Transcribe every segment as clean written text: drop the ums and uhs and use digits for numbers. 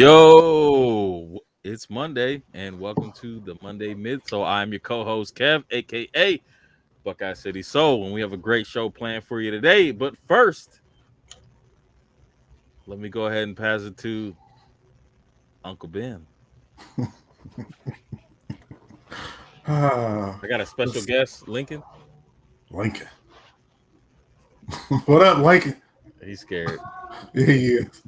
Yo, it's Monday, and welcome to the Monday Mid. So I'm your co-host Kev, aka Buckeye City Soul, and we have a great show planned for you today. But first, let me go ahead and pass it to Uncle Ben. I got a special guest, Lincoln. Lincoln. What up, Lincoln? He's scared. Yeah, he is.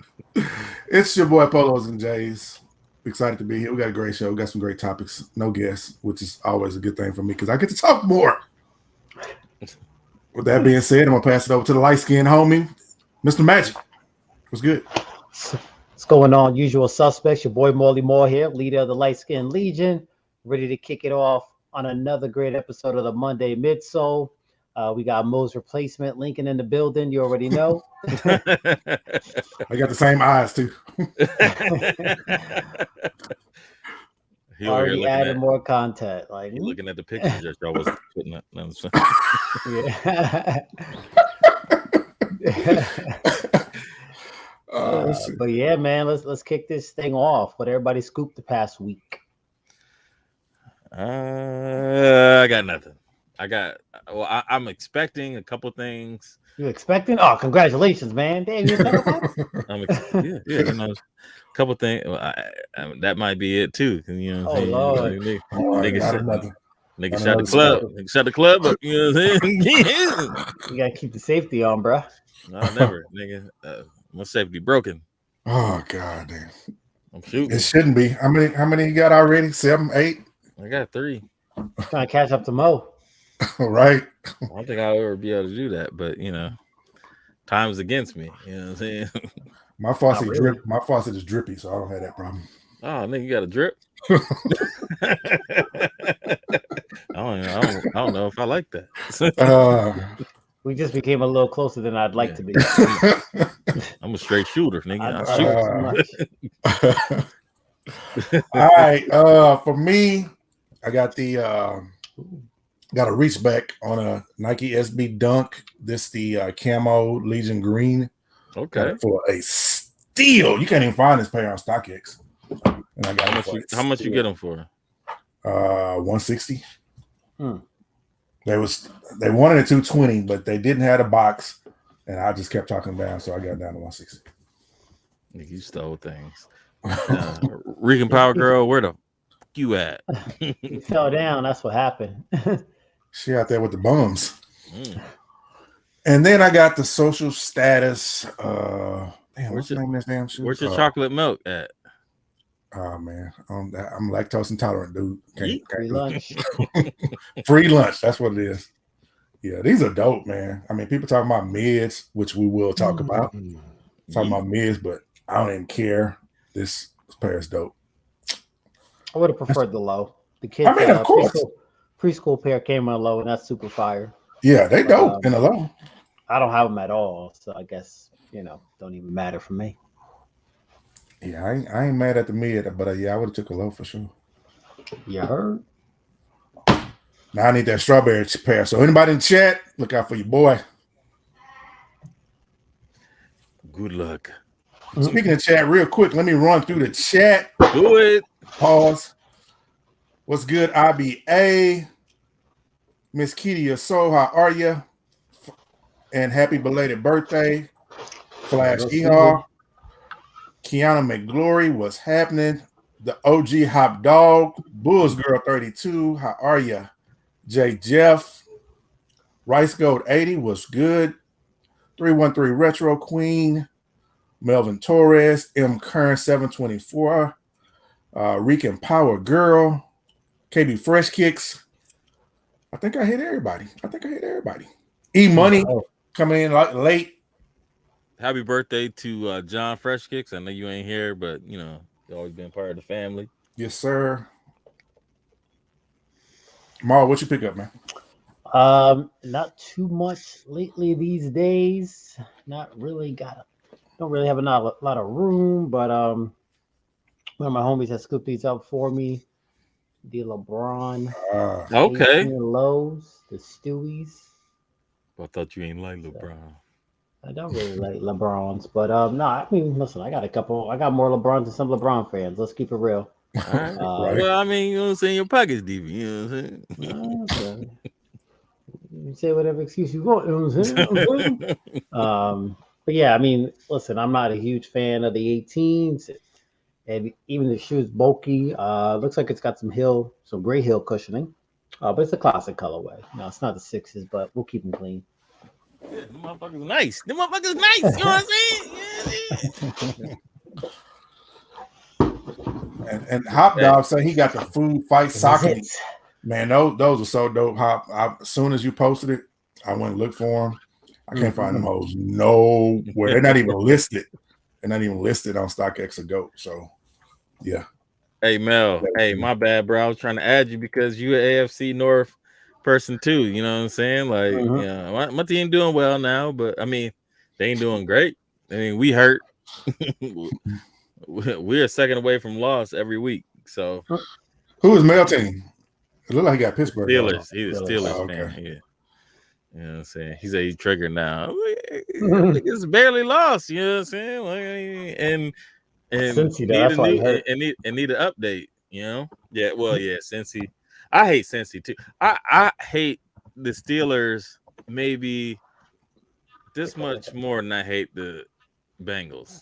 It's your boy Polos and Jays. Excited to be here. We got a great show. We got some great topics. No guests, which is always a good thing for me because I get to talk more. With that being said, I'm gonna pass it over to the light-skinned homie, Mr. Magic. What's good? What's going on? Usual suspects. Your boy Morley Moore here, leader of the Light Skin Legion, ready to kick it off on another great episode of the Monday Midsole. We got Mo's replacement Lincoln in the building. You already know. I got the same eyes too. He already added more content. Like looking at the pictures that y'all was putting up. Yeah. But yeah, man, let's kick this thing off. What everybody scooped the past week. I got nothing. I'm expecting a couple things. You expecting? Oh, congratulations, man! Damn, you know a couple things. That might be it too. You know, Lord, nigga shut the club. Nigga shut the club up. You know what I'm saying? You gotta keep the safety on, bro. No, never, nigga. My safety broken. Oh god, damn! I'm shooting. It shouldn't be. How many you got already? 7, 8? I got 3. Trying to catch up to Mo. Right. I don't think I'll ever be able to do that, but time's against me. You know what I'm saying? My faucet My faucet is drippy, so I don't have that problem. Oh, nigga, you got a drip? I don't know if I like that. We just became a little closer than I'd like to be. I'm a straight shooter, nigga. All right. For me, I got got a reach back on a Nike SB Dunk. This the camo Legion Green. Okay. For a steal. You can't even find this pair on StockX. And I got how much you get them for? 160. They wanted a 220, but they didn't have a box, and I just kept talking down, so I got down to 160. You stole things. Regan Power Girl, where the fuck you at? You fell down. That's what happened. She out there with the bums. And then I got the social status. What's the name of this damn shit? Where's your chocolate milk at? Oh man, I'm lactose intolerant, dude. Free lunch. Free lunch. That's what it is. Yeah, these are dope, man. I mean, people talking about mids, which we will talk about. Talking about mids, but I don't even care. This pair is dope. I would have preferred the low. The kids, I mean, of course, preschool pair came in low, and that's super fire. Yeah, they dope in the low. I don't have them at all, so I guess don't even matter for me. Yeah, I ain't mad at the mid, but I would have took a low for sure. You heard? Now I need that strawberry pair. So anybody in chat, look out for your boy. Good luck. Speaking of chat, real quick, let me run through the chat. Do it. Pause. What's good, IBA? Miss Kitty Soul, how are you? And happy belated birthday. Flash Ehaw. Kiana McGlory, what's happening? The OG Hop Dog, Bulls Girl 32, how are you? J Jeff, Rice Gold 80, what's good? 313 Retro Queen, Melvin Torres, M Kern 724, Rican Power Girl, KB Fresh Kicks. I think I hit everybody. E Money coming in late. Happy birthday to John Fresh Kicks. I know you ain't here, but you've always been part of the family. Yes, sir. Mar, what you pick up, man? Not too much lately these days. Not really don't really have a lot of room, but one of my homies has scooped these up for me. The LeBron. Okay. Lows, the Stewies. I thought you ain't like LeBron. I don't really like LeBrons, but no, I mean, listen, I got more LeBrons than some LeBron fans. Let's keep it real. All right. Right. Well, I mean, you know what I'm saying? Your pocket's deep. You know what I'm Okay. You say whatever excuse you want. You know what I'm saying? You know what I'm saying? saying? But yeah, I mean, listen, I'm not a huge fan of the 18s, and even the shoe's bulky. Looks like it's got some gray heel cushioning, but it's a classic colorway. No, it's not the sixes, but we'll keep them clean. Yeah, them motherfuckers nice. Them motherfuckers nice. You know what I'm saying? And Hop Hey, Dog say he got the food fight soccer. It's Man, those are so dope. Hop. As soon as you posted it, I went and looked for them. I can't find them hoes nowhere. They're not even listed. They're not even listed on StockX or Go. So, yeah. Hey Mel, hey, my bad, bro. I was trying to add you because you an AFC North person too. You know what I'm saying? Like, Mhm. you know, my team doing well now, but I mean, they ain't doing great. I mean, we hurt. We're a second away from loss every week. So Who is Mel team? It looked like he got Pittsburgh. Steelers, he's a Steelers. Steelers Oh, fan. okay. Yeah. You know what I'm saying? He said he's triggered now. It's barely lost, you know what I'm saying? Like, and Cincy, though, need that's a why he new hurt. and need an update, you know? Yeah, well, yeah, Cincy. I hate Cincy too. I hate the Steelers maybe this much more than I hate the Bengals.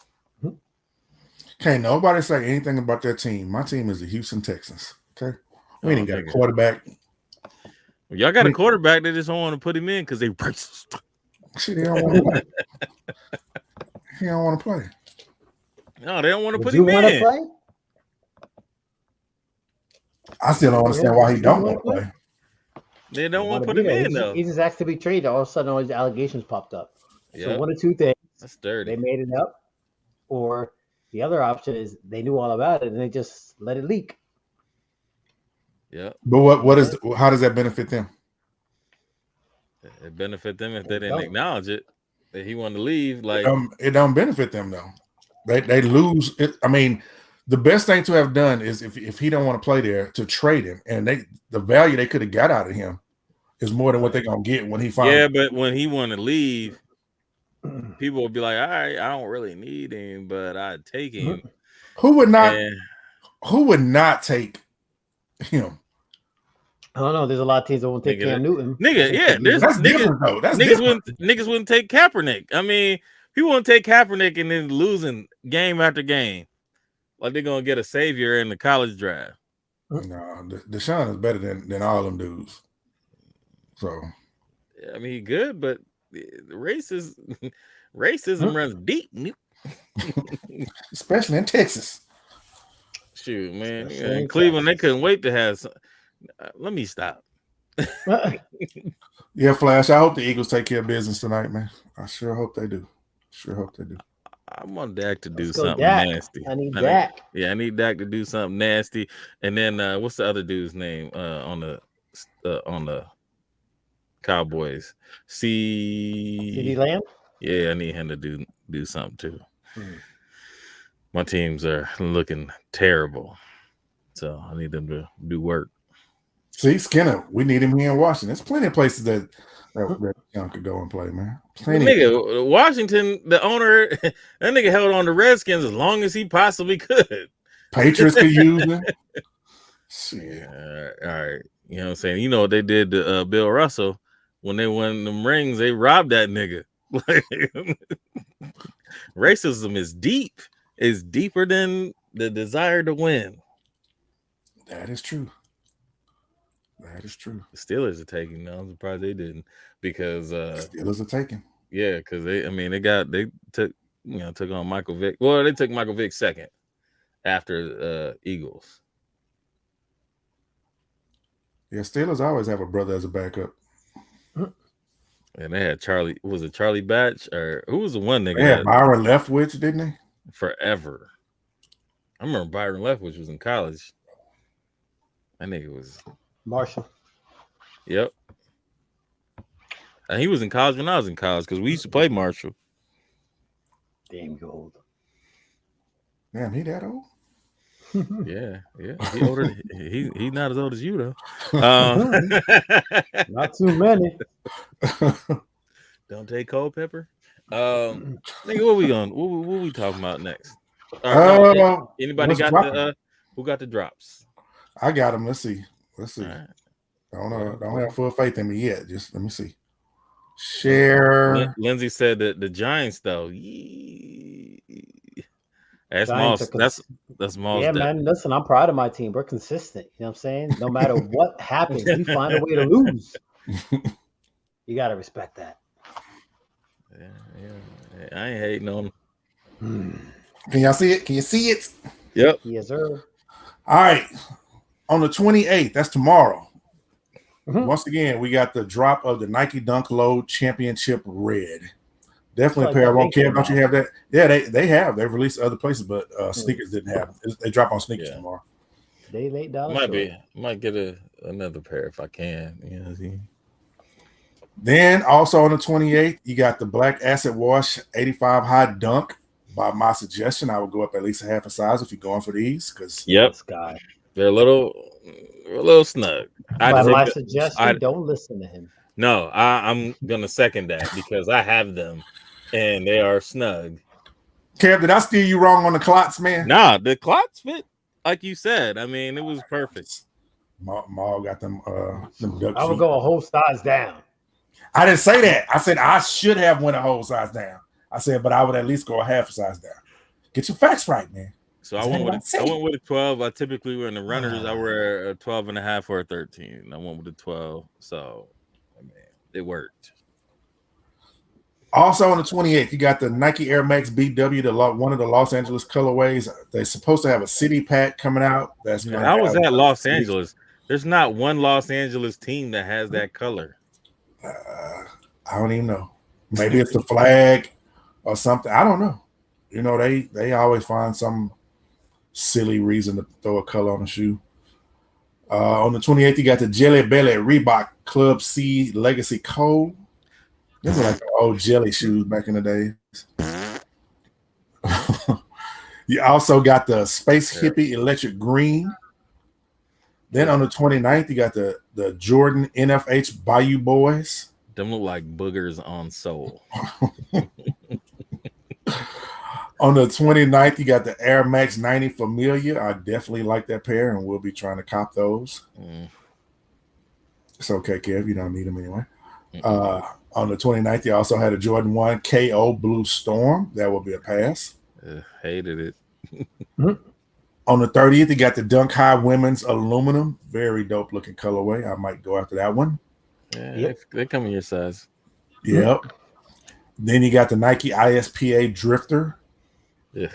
Can't nobody say anything about that team. My team is the Houston Texans. Okay. We ain't got a nigga. quarterback. Y'all got a quarterback, they just don't want to put him in because they racist. Shit, he don't want to play. He don't want to play. No, they don't want to Would put you him want to in. play? I still don't understand why he don't want to play. They don't want to Wanna put be him there. in though. He just asked to be traded. All of a sudden, all these allegations popped up. So Yeah, one of two things: that's they dirty. made it up, or the other option is they knew all about it and they just let it leak. Yeah, But how does that benefit them? it benefit them if they It didn't don't. acknowledge it that he wanted to leave. Like, It don't benefit them though. They lose it. I mean, the best thing to have done is if he don't want to play there, to trade him, and the value they could have got out of him is more than what they're gonna get when he finally. yeah, but when he want to leave, people will be like, all right, I don't really need him, but I'd take him. Who would not? And Who would not take him? I don't know. There's a lot of teams that won't take Cam Newton. nigga, yeah, there's That's niggas, different though. That's niggas different. wouldn't take Kaepernick. I mean, people wouldn't take Kaepernick and then losing game after game. Like they're gonna get a savior in the college draft. No, Deshaun is better than all them dudes. So I mean, he good, but the racism runs deep. especially in Texas. Shoot, man. Especially In in Cleveland, they Texas. couldn't wait to have some. Let me stop. Yeah, Flash. I hope the Eagles take care of business tonight, man. I sure hope they do. Sure hope they do. I want Dak to do Let's go, something Dak. nasty. I need Dak. I need Dak to do something nasty. And then what's the other dude's name on the Cowboys? CeeDee Lamb? Yeah, I need him to do something too. My teams are looking terrible, so I need them to do work. See, Skinner, we need him here in Washington. There's plenty of places that Young could go and play, man. Plenty. Nigga, Washington, the owner, that nigga held on the Redskins as long as he possibly could. Patriots could use him. Shit. All right. You know what I'm saying? You know what they did to Bill Russell when they won them rings, they robbed that nigga. Racism is deep. It's deeper than the desire to win. That is true. That is true. The Steelers are taking. No, I'm surprised they didn't because Steelers are taking. Yeah, because they took on Michael Vick. Well, they took Michael Vick second after Eagles. Yeah, Steelers always have a brother as a backup. And they had Charlie. Was it Charlie Batch or who was the one nigga? They had Byron Leftwich, didn't they? Forever. I remember Byron Leftwich was in college. That nigga was Marshall. Yep. And he was in college when I was in college because we used to play Marshall. Damn, you old. Damn, he that old? Yeah. He older. He's not as old as you though. Not too many. Don't take Culpepper. Nigga, what we on? What we talking about next? No, anybody what's got dropping? the who got the drops? I got them. Let's see. All right. Don't have full faith in me yet. Just let me see. Share. Lindsay said that the Giants though. That's Giants are that's Maul's. Yeah, man. Listen, I'm proud of my team. We're consistent. You know what I'm saying? No matter what happens, we find a way to lose. You gotta respect that. Yeah. I ain't hating on them. Can y'all see it? Can you see it? Yep. Yes, sir. All right. On the 28th, that's tomorrow. Mhm. Once again, we got the drop of the Nike Dunk Low Championship Red. Definitely a pair of Kev. Don't you have that? Yeah, they have. They've released other places, but sneakers didn't have. They drop on sneakers tomorrow. They $8. Might get another pair if I can. You know what I mean? Then also on the 28th, you got the Black Acid Wash 85 High Dunk. By my suggestion, I would go up at least a half a size if you're going for these, because this guy, they're a little snug. By my suggestion, don't listen to him. No, I'm gonna second that because I have them and they are snug. Kev, did I steer you wrong on the clots, man? Nah, the clots fit like you said. I mean, it was perfect. Maul got them duck I would go a whole size down. I didn't say that. I said I should have went a whole size down. I said, but I would at least go a half a size down. Get your facts right, man. So I went with a 12. I typically wear in the runners. I wear a 12 and a half or a 13. I went with a 12. So I mean, it worked. Also on the 28th, you got the Nike Air Max BW, one of the Los Angeles colorways. They're supposed to have a city pack coming out. I was at Los Angeles. There's not one Los Angeles team that has that color. I don't even know. Maybe it's the flag or something. I don't know. You know, they always find some silly reason to throw a color on a shoe. On the 28th, you got the Jelly Belly Reebok Club C Legacy Code. These are like the old jelly shoes back in the days. You also got the Space Hippie Electric Green. Then on the 29th, you got the Jordan NFH Bayou Boys. Them look like boogers on sole. On the 29th, you got the Air Max 90 Familia. I definitely like that pair, and we'll be trying to cop those. It's okay, Kev. You don't need them anyway. On the 29th, you also had a Jordan 1 KO Blue Storm. That will be a pass. Hated it. On the 30th, you got the Dunk High Women's Aluminum. Very dope looking colorway. I might go after that one. Yeah, they come in your size. Yep. Then you got the Nike ISPA Drifter. Yeah.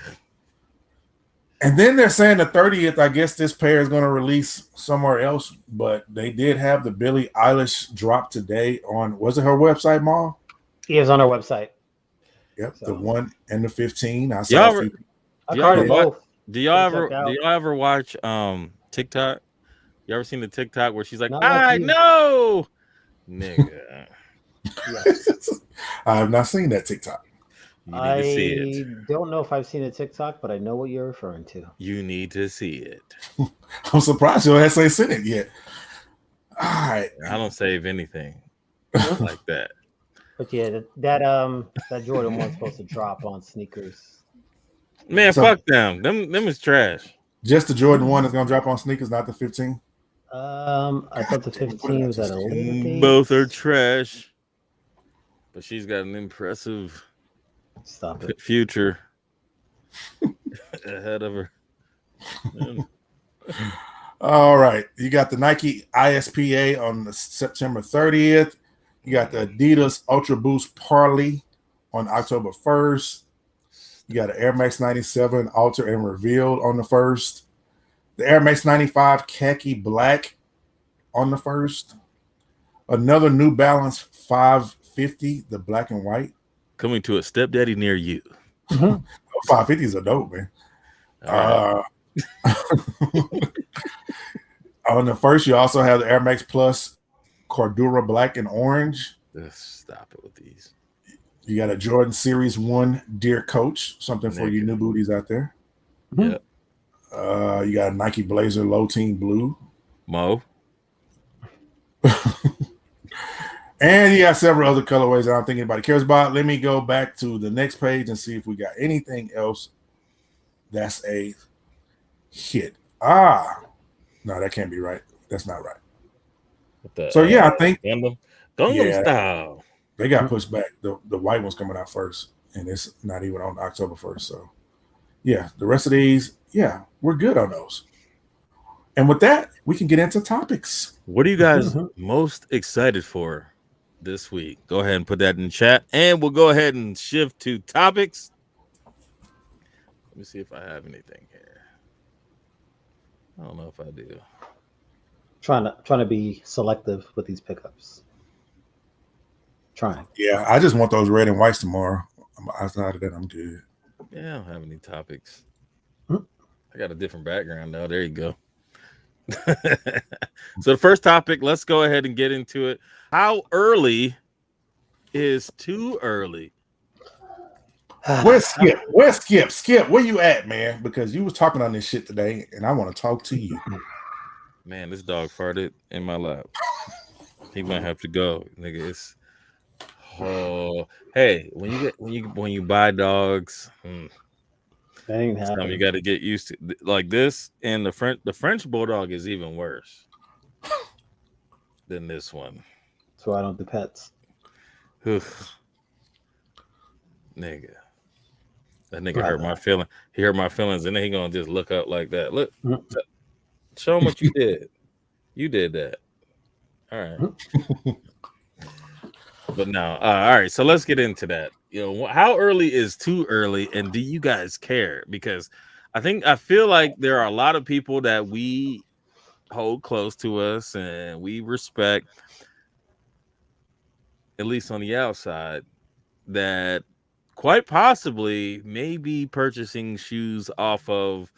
And then they're saying the 30th, I guess this pair is going to release somewhere else, but they did have the Billie Eilish drop today on, was it her website, Ma? He is on her website. Yep, so. The 1 and the 15. I saw do y'all ever watch TikTok? You ever seen the TikTok where she's like, I know, nigga? I have not seen that TikTok. I don't know if I've seen a TikTok, but I know what you're referring to. You need to see it. I'm surprised you hasn't seen it yet. All right. I don't save anything like that. But yeah, that Jordan one's supposed to drop on sneakers. Man, fuck them. Them is trash. Just the Jordan 1 is gonna drop on sneakers, not the 15. I thought the 15 was at a later date. Both are trash. But she's got an impressive future ahead of her. All right. You got the Nike ISPA on September 30th. You got the Adidas Ultra Boost Parley on October 1st. You got an Air Max 97 Alter and Revealed on the 1st. The Air Max 95 Khaki Black on the 1st. Another New Balance 550, the black and white. Coming to a stepdaddy near you. 550s are dope, man. On the 1st, you also have the Air Max Plus Cordura Black and Orange. Stop it with these. You got a Jordan Series 1 Deer Coach, something for you new booties out there. Yeah. You got a Nike Blazer Low Team Blue. Mo. And you got several other colorways that I don't think anybody cares about. Let me go back to the next page and see if we got anything else that's a hit. No, that can't be right. That's not right. So yeah, I think Gundam style. They got pushed back. The white one's coming out first, and it's not even on October 1st. So yeah, the rest of these, yeah, we're good on those. And with that, we can get into topics. What are you guys most excited for this week? Go ahead and put that in chat, and we'll go ahead and shift to topics. Let me see if I have anything here. I don't know if I do. Trying to be selective with these pickups. Trying. Yeah, I just want those red and whites tomorrow. Outside of that, I'm good. Yeah, I don't have any topics. I got a different background though. There you go. So the first topic, let's go ahead and get into it. How early is too early? Where's Skip? Where's Skip? Skip, where you at, man? Because you was talking on this shit today, and I want to talk to you. Man, this dog farted in my lap. He might have to go, nigga. It's hey, when you buy dogs, that ain't happening. you got to get used to like this. And the French bulldog is even worse than this one. That's why I don't do pets. Nigga. That nigga hurt my feeling. He hurt my feelings, and then he gonna just look up like that. Look, show him what you did. You did that. All right. But no, all right. So let's get into that. You know, how early is too early, and do you guys care? Because I feel like there are a lot of people that we hold close to us and we respect, at least on the outside, that quite possibly may be purchasing shoes off of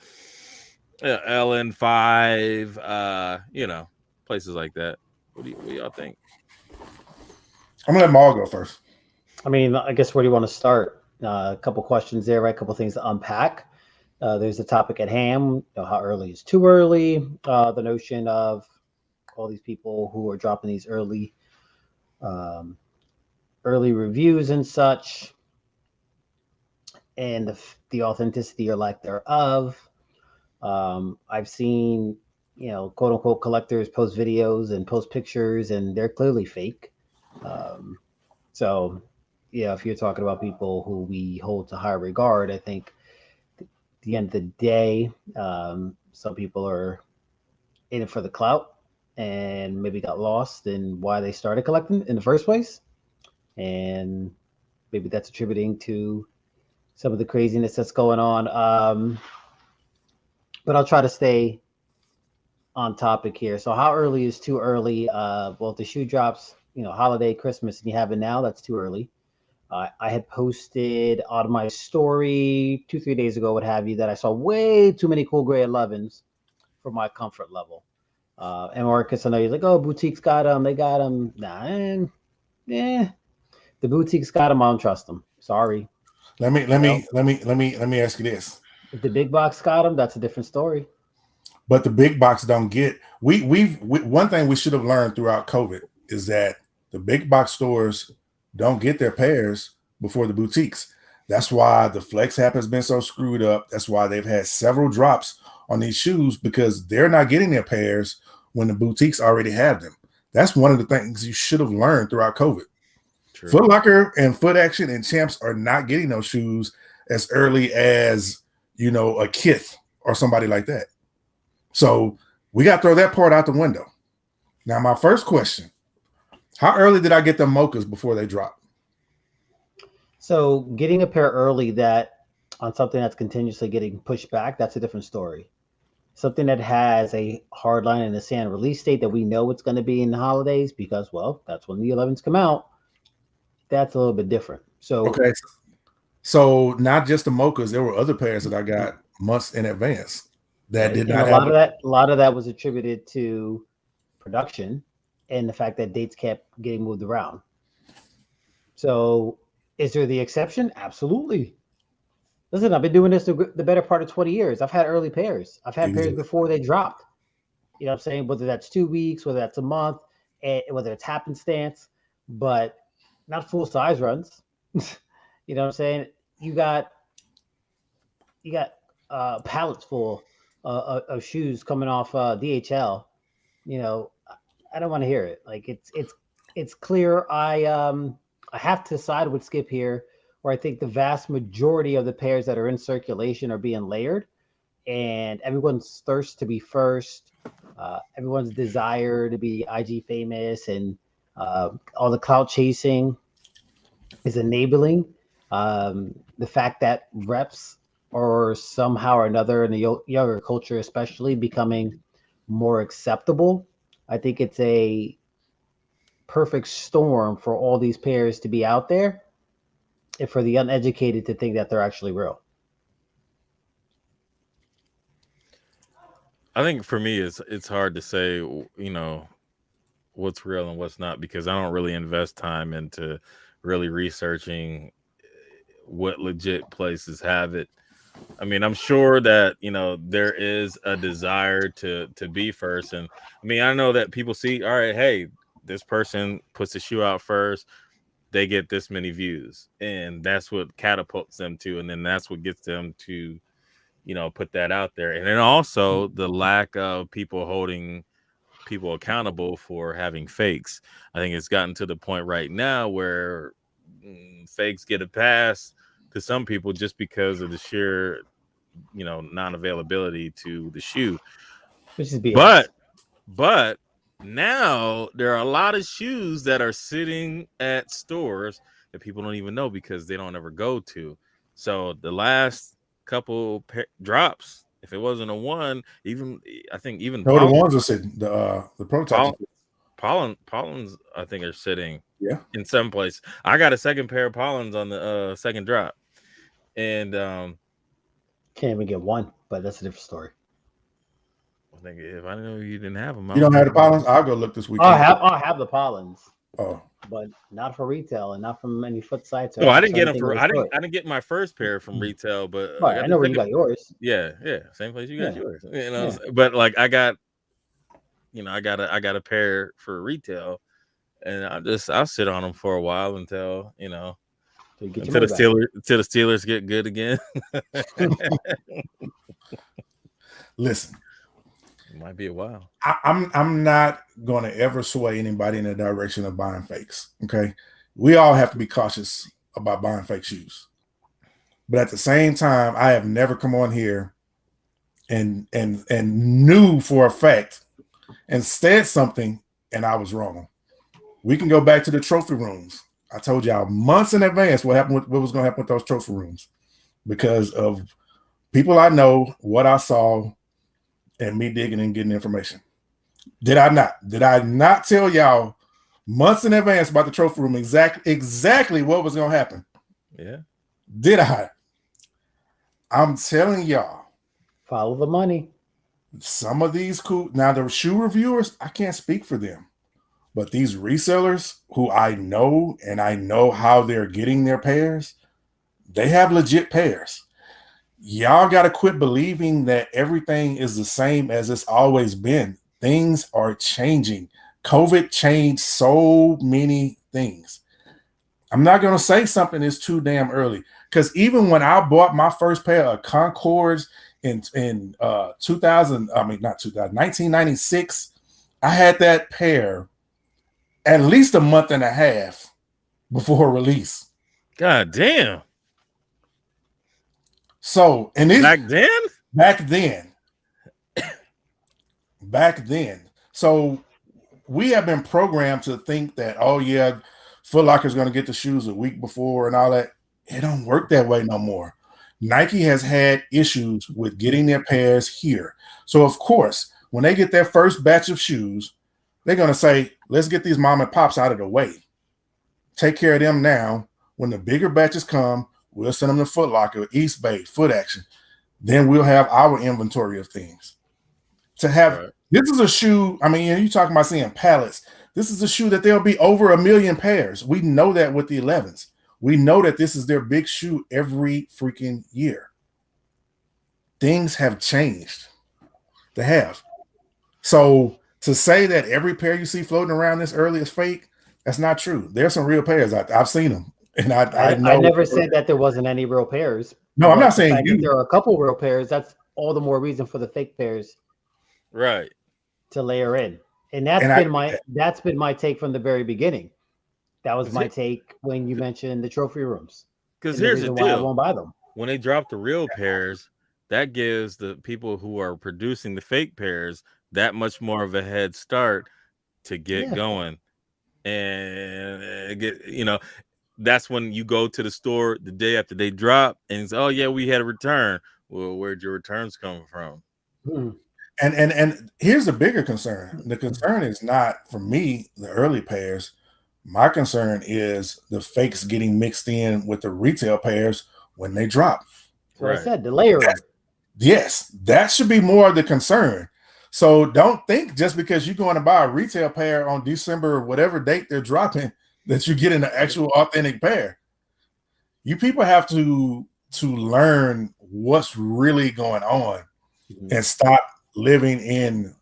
LN5, places like that. What do y'all think? I'm gonna let Maul go first. I mean, I guess where do you want to start? A couple questions there, right? A couple things to unpack. There's the topic at hand. How early is too early? The notion of all these people who are dropping these early reviews and such, and the authenticity or lack thereof. I've seen, quote unquote collectors post videos and post pictures, and they're clearly fake. So, yeah, if you're talking about people who we hold to high regard, I think at the end of the day, some people are in it for the clout and maybe got lost in why they started collecting in the first place. And maybe that's attributing to some of the craziness that's going on. But I'll try to stay on topic here. So how early is too early? Well, if the shoe drops, holiday, Christmas, and you have it now, that's too early. I had posted on my story 2-3 days ago, what have you, that I saw way too many cool gray 11s for my comfort level. And Marcus, I know you're like, oh, boutiques got them, they got them. Nah, the boutiques got them. I don't trust them. Sorry. Let me ask you this. If the big box got them, that's a different story. But the big box don't get. One thing we should have learned throughout COVID is that the big box stores don't get their pairs before the boutiques. That's why the Flex app has been so screwed up. That's why they've had several drops on these shoes, because they're not getting their pairs when the boutiques already have them. That's one of the things you should have learned throughout COVID. True. Foot Locker and Foot Action and Champs are not getting those shoes as early as, a Kith or somebody like that. So we got to throw that part out the window. Now, my first question, how early did I get the mochas before they drop? So getting a pair early that on something that's continuously getting pushed back, that's a different story. Something that has a hard line in the sand release date that we know it's going to be in the holidays because, well, that's when the 11s come out. That's a little bit different. So okay. So not just the mochas, there were other pairs that I got months in advance that did not have a lot of that was attributed to production and the fact that dates kept getting moved around. So is there the exception? Absolutely. Listen, I've been doing this the better part of 20 years. I've had early pairs. I've had pairs before they dropped. You know what I'm saying? Whether that's 2 weeks, whether that's a month, whether it's happenstance. but not full size runs. You know what I'm saying? You got you got pallets full of shoes coming off DHL. You know, I don't want to hear it. Like it's clear. I have to side with Skip here, where I think the vast majority of the pairs that are in circulation are being layered, and everyone's thirst to be first, everyone's desire to be IG famous, and all the clout chasing is enabling the fact that reps are somehow or another in the younger culture, especially becoming more acceptable. I think it's a perfect storm for all these pairs to be out there and for the uneducated to think that they're actually real. I think for me, it's hard to say, what's real and what's not, because I don't really invest time into really researching what legit places have it. I mean, I'm sure that there is a desire to be first, and I mean, I know that people see, all right, hey, this person puts the shoe out first, they get this many views, and that's what catapults them to, and then that's what gets them to put that out there, and then also the lack of people holding people accountable for having fakes. I think it's gotten to the point right now where fakes get a pass to some people just because of the sheer non-availability to the shoe. Which is BS. But now there are a lot of shoes that are sitting at stores that people don't even know because they don't ever go to. So the last couple drops, if it wasn't a one, even I think even No, the ones are sitting. The prototypes. Pollens, I think, are sitting. Yeah. In some place. I got a second pair of Pollens on the second drop, and can't even get one, but that's a different story. I think if I know you didn't have them, you don't have the Pollens. I'll go look this weekend. I have the Pollens. Oh, but not for retail and not from any foot sites. Oh, I didn't get them for. I didn't get my first pair from retail, but right, I know where you got yours. Yeah, same place you got yours. But like I got a pair for retail, and I'll sit on them for a while until until the Steelers get good again. Listen, it might be a while. I'm not going to ever sway anybody in the direction of buying fakes. Okay, we all have to be cautious about buying fake shoes, but at the same time, I have never come on here and knew for a fact and said something and I was wrong. We can go back to the trophy rooms. I told y'all months in advance what was going to happen with those trophy rooms because of people I know, what I saw, and me digging and getting information. Did I not? Did I not tell y'all months in advance about the trophy room exactly what was going to happen? Yeah. Did I? I'm telling y'all. Follow the money. Some of these now the shoe reviewers, I can't speak for them. But these resellers who I know and I know how they're getting their pairs, they have legit pairs. Y'all got to quit believing that everything is the same as it's always been. Things are changing. COVID changed so many things. I'm not going to say something is too damn early because even when I bought my first pair of Concords in 1996, I had that pair at least a month and a half before release. God damn. So, and this back then. So we have been programmed to think that, oh yeah, Foot Locker is going to get the shoes a week before and all that. It don't work that way no more. Nike has had issues with getting their pairs here. So of course, when they get their first batch of shoes, they're going to say, let's get these mom and pops out of the way. Take care of them now. When the bigger batches come, we'll send them to Foot Locker, East Bay, Foot Action. Then we'll have our inventory of things. This is a shoe. I mean, you're talking about seeing pallets. This is a shoe that there'll be over 1 million pairs. We know that with the 11s. We know that this is their big shoe every freaking year. Things have changed. They have. So to say that every pair you see floating around this early is fake, That's not true. There's some real pairs out there. I've seen them, and I I know. never said that there wasn't any real pairs. No, I'm But not the saying fact that you. there are a couple real pairs, that's all the more reason for the fake pairs Right. to layer in. And And I that's been my take from the very beginning. That was my Because take when you mentioned the trophy rooms. And the here's the reason why I deal: won't buy them. when they drop the real pairs, that gives the people who are producing the fake pairs that much more of a head start to get Yeah. going and get, that's when you go to the store the day after they drop and it's, oh yeah, we had a return. Well, where'd your returns come from? Hmm. and here's the bigger concern. The concern is not for me the early pairs. My concern is the fakes getting mixed in with the retail pairs when they drop. That's what I Right. said, the layering. Yes, that should be more of the concern. So don't think just because you're going to buy a retail pair on December whatever date they're dropping that you're getting an actual authentic pair. You people have to learn what's really going on and stop living in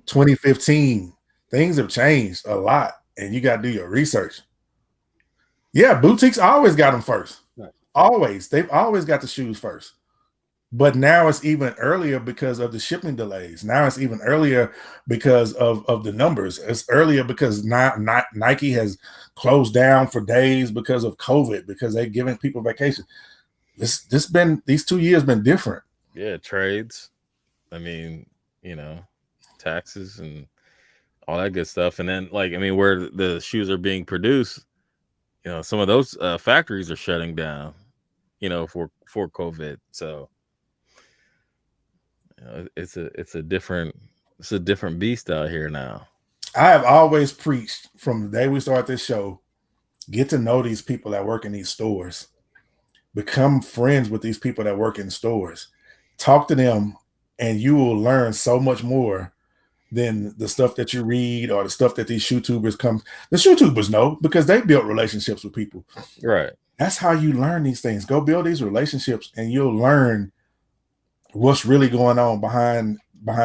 2015. Things have changed a lot, and you got to do your research. Yeah, boutiques always got them first. Right. Always. They've always got the shoes first. But now it's even earlier because of the shipping delays. Now it's even earlier because of the numbers. It's earlier because now Nike has closed down for days because of COVID, because they're giving people vacation. These 2 years been different. Yeah, trades. I mean, taxes and all that good stuff. And then, where the shoes are being produced, some of those factories are shutting down, for COVID. So, it's a different beast out here now. I have always preached from the day we started this show, get to know these people that work in these stores, become friends with these people that work in stores, talk to them, and you will learn so much more than the stuff that you read or the stuff that these YouTubers come. The YouTubers know because they built relationships with people. Right. That's how you learn these things. Go build these relationships and you'll learn what's really going on behind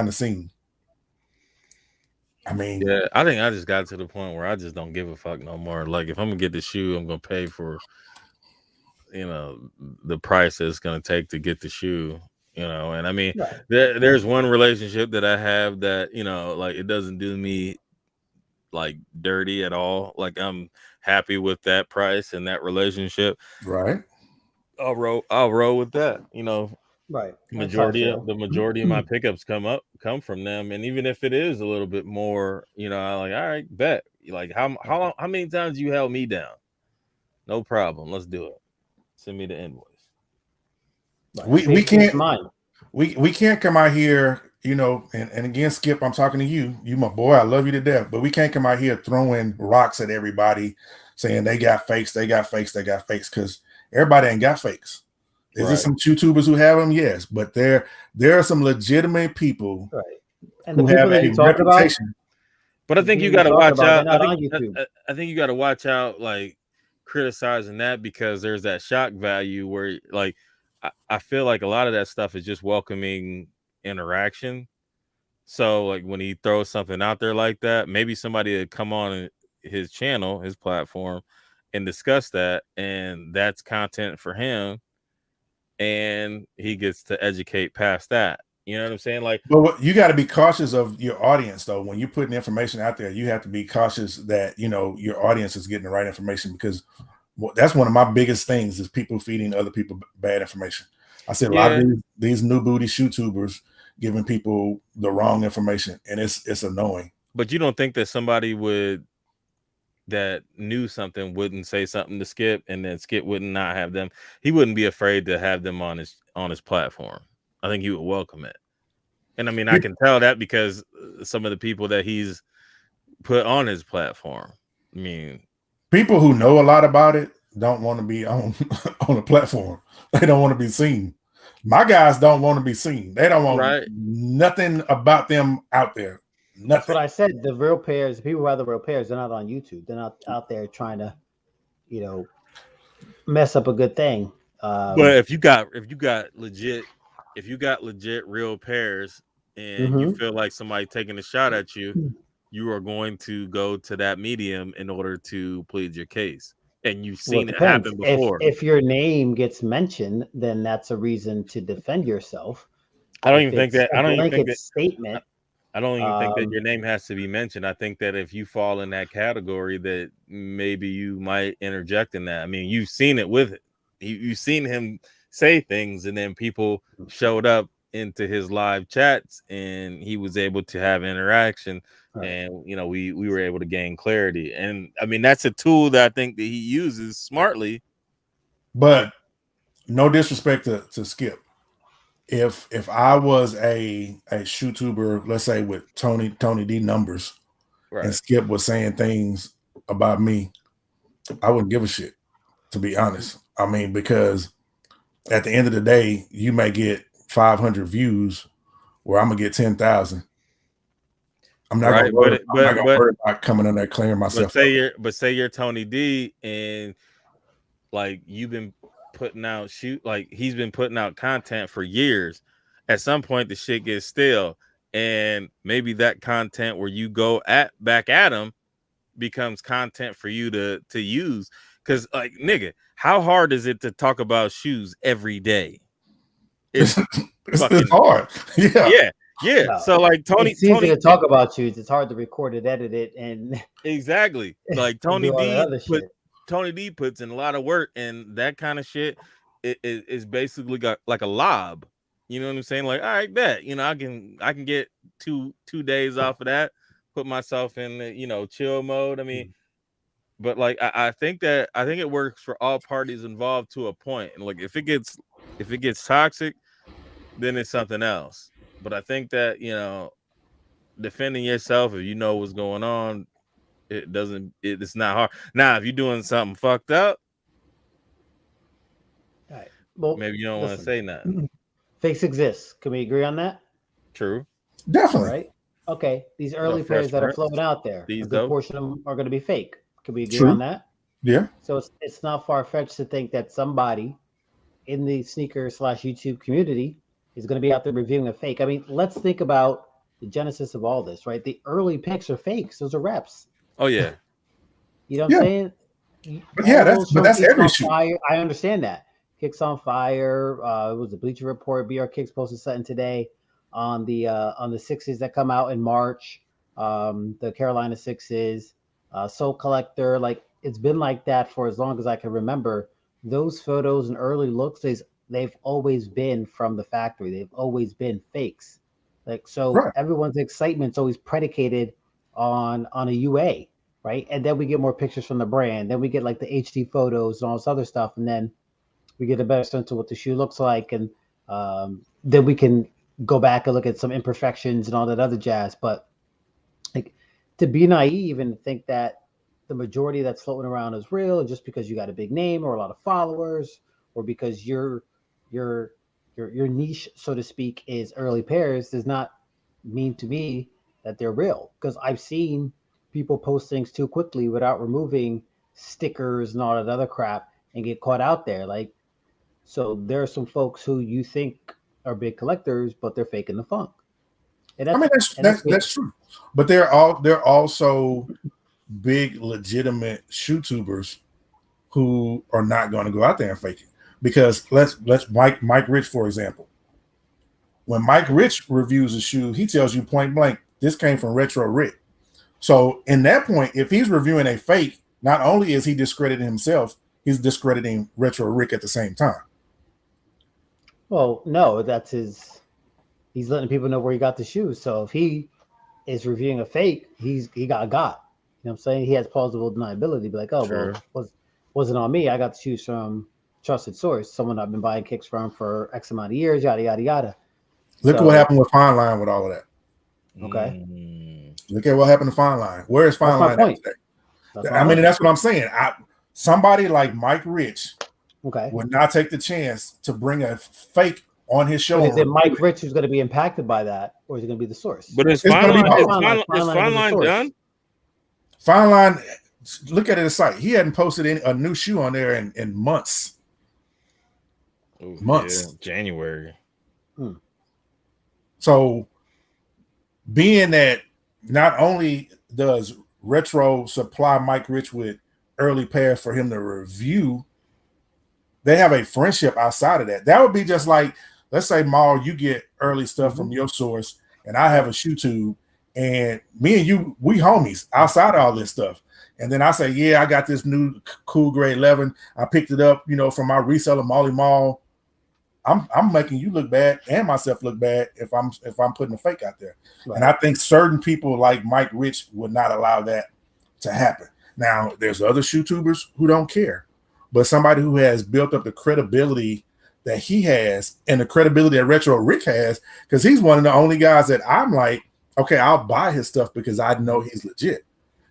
the scene. I mean, yeah, I think I just got to the point where I just don't give a fuck no more. Like, if I'm gonna get the shoe, I'm gonna pay for, the price that it's gonna take to get the shoe. And I mean, Right. there's one relationship that I have that, like, it doesn't do me like dirty at all. Like, I'm happy with that price and that relationship. right. I'll roll with that. Right. That's how I Majority of feel. my pickups come from them, and even if it is a little bit more, I like, all right, bet. Like, how many times you held me down? No problem, let's do it. Send me the invoice. Right. We can't mind. we can't come out here, and again, Skip, I'm talking to you. You my boy, I love you to death, but we can't come out here throwing rocks at everybody saying they got fakes, because everybody ain't got fakes. Is there some YouTubers who have them? Yes, but there are some legitimate people, right? And the who people have that a you talk about, reputation. But I think you people got to talk watch about, out. they're not on YouTube. I think you got to watch out, like, criticizing that, because there's that shock value where, like, I feel like a lot of that stuff is just welcoming interaction. So, like, when he throws something out there like that, maybe somebody would come on his channel, his platform, and discuss that, and that's content for him, and he gets to educate past that. You know what I'm saying? Like, But you got to be cautious of your audience, though. When you're putting information out there, you have to be cautious that your audience is getting the right information, because that's one of my biggest things is people feeding other people bad information. I said a lot of these new booty YouTubers giving people the wrong information, and it's annoying. But you don't think that somebody that knew something wouldn't say something to Skip, and then Skip would not have them? He wouldn't be afraid to have them on his platform. I think he would welcome it. And I mean, I can tell that because some of the people that he's put on his platform. I mean, people who know a lot about it don't want to be on a platform. They don't want to be seen. My guys don't want to be seen. They don't want nothing about them out there. Nothing. That's what I said. The real pairs, the people who have the real pairs, they're not on YouTube. They're not out there trying to, mess up a good thing. But if you got legit real pairs, and you feel like somebody taking a shot at you, you are going to go to that medium in order to plead your case. And you've Well, seen it it depends. happen before. If your name gets mentioned, then that's a reason to defend yourself. I don't If even think it's that. a I don't even think blanket that. statement, I don't even think that um, your name has to be mentioned. I think that if you fall in that category, that maybe you might interject in that. I mean, you've seen it with it. You've seen him say things, and then people showed up into his live chats, and he was able to have interaction. right. And we were able to gain clarity. And I mean, that's a tool that I think that he uses smartly. But no disrespect to Skip. If I was a YouTuber, let's say with Tony D numbers, and Right. Skip was saying things about me, I wouldn't give a shit, to be honest. I mean, because at the end of the day, you may get 500 views, where I'm gonna get 10,000. I'm not gonna Right. worry. I'm not gonna worry about coming in there clearing but myself up. say you're Tony D, and like you've been putting out he's been putting out content for years. At some point the shit gets stale, and maybe that content where you go back at him becomes content for you to use. Because like, nigga, how hard is it to talk about shoes every day? It's It's fucking hard. Yeah. yeah. No, So like it's easy to talk about shoes. It's hard to record it, edit it, and exactly, like and do all that other shit. Tony D puts in a lot of work, and that kind of shit is basically got like a lob. You know what I'm saying? Like, all right, bet. I can get two days off of that, put myself in the, chill mode. I mean, but like I think it works for all parties involved to a point. And like if it gets toxic, then it's something else. But I think that defending yourself, if you know what's going on, it's not hard. Now if you're doing something fucked up, All right. Well, maybe you don't want to listen. say nothing. Fakes exist. Can we agree on that? True. Definitely. Right. Okay. These No early fresh pairs that are prints. floating out there, a These good dope. portion of them are going to be fake. Can we agree True. on that? Yeah. So it's not far fetched to think that somebody in the sneaker / YouTube community is going to be out there reviewing a fake. I mean, let's think about the genesis of all this, right? The early pics are fakes; those are reps. Oh yeah. You know what I'm saying? But yeah, that's Kicks every on shoe. Fire. I understand that. Kicks on Fire. It was the Bleacher Report. BR Kicks posted something today on the sixes that come out in March. The Carolina Sixes, Soul Collector. Like it's been like that for as long as I can remember. Those photos and early looks, they've always been from the factory. They've always been fakes. Like so, Right. everyone's excitement's always predicated on a UA, right? And then we get more pictures from the brand. Then we get like the HD photos and all this other stuff, and then we get a better sense of what the shoe looks like, and then we can go back and look at some imperfections and all that other jazz. But like to be naive and think that the majority that's floating around is real just because you got a big name or a lot of followers or because your niche, so to speak, is early pairs does not mean to me that they're real, because I've seen people post things too quickly without removing stickers and all that other crap and get caught out there. Like, so there are some folks who you think are big collectors, but they're faking the funk. And I mean, that's true. But they're also big legitimate shoe tubers who are not going to go out there and fake it. Because let's Mike Rich, for example. When Mike Rich reviews a shoe, he tells you point blank, this came from Retro Rick. So in that point, if he's reviewing a fake, not only is he discrediting himself, he's discrediting Retro Rick at the same time. Well, no, he's letting people know where he got the shoes. So if he is reviewing a fake, he got. You know what I'm saying? He has plausible deniability. Be like, oh, Sure. well, wasn't on me. I got the shoes from trusted source, someone I've been buying kicks from for X amount of years, yada, yada, yada. Look at what happened with Fine Line with all of that. Okay. Look at what happened to Fine Line. Where is Fine Line at today? I mean, that's what I'm saying. Somebody like Mike Rich would not take the chance to bring a fake on his show. But is it Mike Rich who's going to be impacted by that, or is it going to be the source? But is Fine Line done? Fine Line, look at his site. He hadn't posted a new shoe on there in months. Yeah, January. So being that not only does Retro supply Mike Rich with early pairs for him to review, they have a friendship outside of that. That would be just like, let's say, Maul, you get early stuff from your source, and I have a shoe tube, and me and you, we homies outside of all this stuff. And then I say, yeah, I got this new cool grade 11. I picked it up, from my reseller, Molly Mall. I'm making you look bad and myself look bad if I'm putting a fake out there. Right. And I think certain people like Mike Rich would not allow that to happen. Now, there's other shoe tubers who don't care, but somebody who has built up the credibility that he has and the credibility that Retro Rick has, because he's one of the only guys that I'm like, okay, I'll buy his stuff because I know he's legit.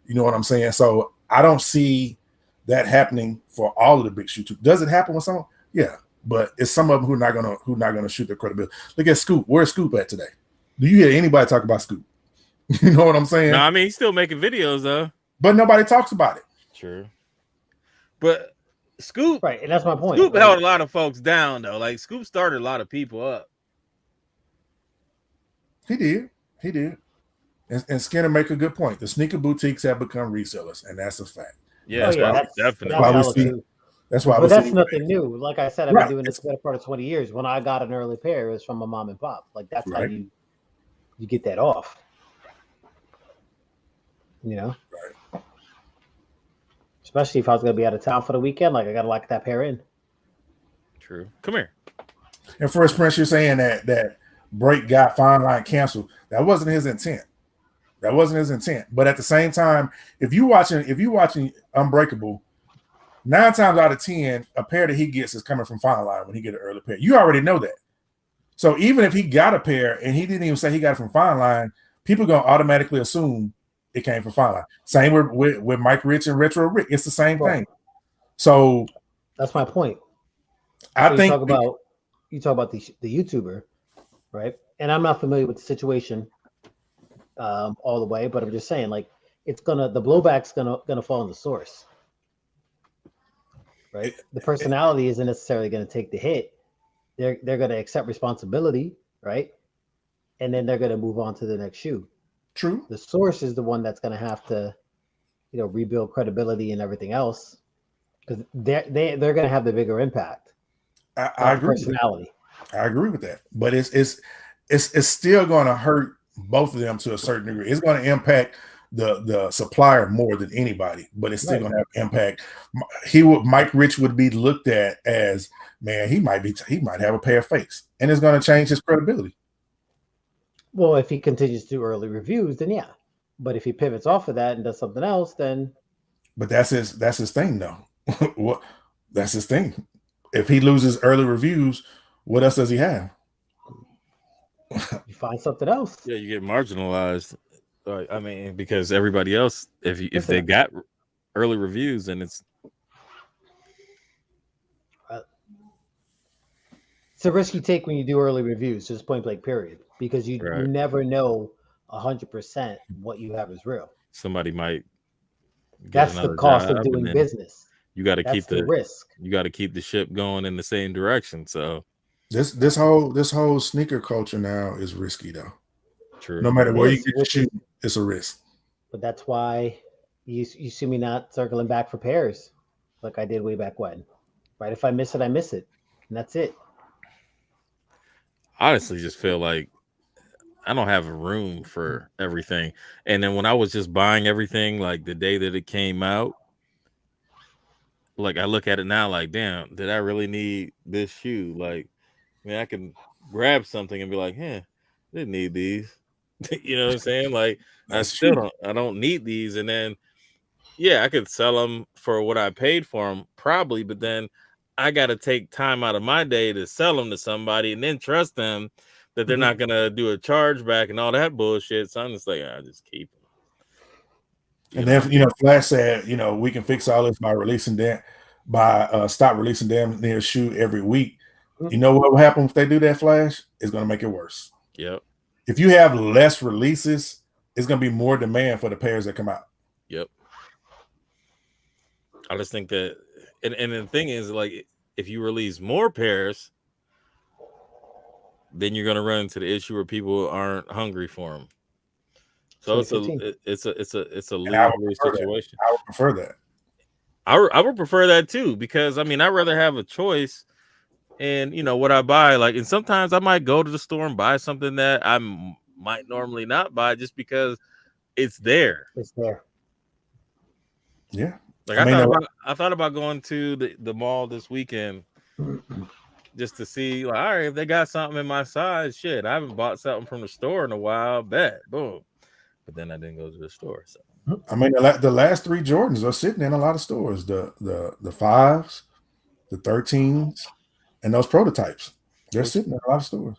You know what I'm saying? So I don't see that happening for all of the big shoe tubers. Does it happen with some? Yeah. But it's some of them who are not gonna shoot their credibility. Look at Scoop. Where's Scoop at today? Do you hear anybody talk about Scoop? You know what I'm saying? No, I mean he's still making videos though. But nobody talks about it. True. But Scoop, right, and that's my point. Scoop held a lot of folks down though. Like Scoop started a lot of people up. He did. And Skinner make a good point. The sneaker boutiques have become resellers, and that's a fact. Yeah, that's definitely. That's why. But that's nothing new. Like I said, I've been doing this for the better part of 20 years. When I got an early pair, it was from a mom and pop. Like that's how you get that off. Right. Especially if I was gonna be out of town for the weekend, like I gotta lock that pair in. True. Come here. And First Prince, you're saying that Break got Fine Line canceled. That wasn't his intent. But at the same time, if you watching Unbreakable, 9 times out of 10, a pair that he gets is coming from Fine Line when he get an early pair. You already know that. So even if he got a pair and he didn't even say he got it from Fine Line, people gonna automatically assume it came from Fine Line. Same with Mike Rich and Retro Rick. It's the same thing. So that's my point. I think you talk about the YouTuber, right? And I'm not familiar with the situation all the way, but I'm just saying, like, the blowback's gonna fall on the source. Right, the personality isn't necessarily going to take the hit. They're going to accept responsibility, right, and then they're going to move on to the next shoe. True. The source is the one that's going to have to, rebuild credibility and everything else, because they're going to have the bigger impact. I agree. Personality. I agree with that, but it's still going to hurt both of them to a certain degree. It's going to impact the supplier more than anybody, but it's still going to have impact. Mike Rich would be looked at as, man, he might have a pair of fakes, and it's going to change his credibility. Well, if he continues to do early reviews, then yeah. But if he pivots off of that and does something else, then. But that's his thing, though. That's his thing. If he loses early reviews, what else does he have? You find something else. Yeah, you get marginalized. I mean, because everybody else, if they got early reviews, then it's a risk you take when you do early reviews, just point blank period, because you never know 100% what you have is real. Somebody might. That's the cost of doing business. You got to keep the risk. You got to keep the ship going in the same direction. So this whole sneaker culture now is risky, though. True. No matter where you get to shoot, it's a risk. But that's why you see me not circling back for pairs like I did way back when. Right? If I miss it, I miss it. And that's it. Honestly, just feel like I don't have room for everything. And then when I was just buying everything, like the day that it came out, like I look at it now like, damn, did I really need this shoe? Like, man, I can grab something and be like, I didn't need these. You know what I'm saying? Like, I don't need these. And then, I could sell them for what I paid for them, probably, but then I got to take time out of my day to sell them to somebody and then trust them that they're not going to do a chargeback and all that bullshit. So I'm just like, I just keep them. And then, Flash said, we can fix all this by stop releasing damn near shoe every week. You know what will happen if they do that, Flash? It's going to make it worse. Yep. If you have less releases, it's going to be more demand for the pairs that come out. Yep. I just think that, and the thing is, like, if you release more pairs, then you're going to run into the issue where people aren't hungry for them. So 2015. it's a And I would lose-lose prefer that. situation. I would prefer that. I would prefer that too, because I mean I'd rather have a choice and what I buy, like, and sometimes I might go to the store and buy something that I might normally not buy just because it's there. It's there. Yeah. Like I mean, I thought about going to the mall this weekend just to see, like, all right, if they got something in my size, shit. I haven't bought something from the store in a while, bet, boom. But then I didn't go to the store. So I mean, the last 3 Jordans are sitting in a lot of stores. The 5s, the 13s, and those prototypes. They're sitting in a lot of stores.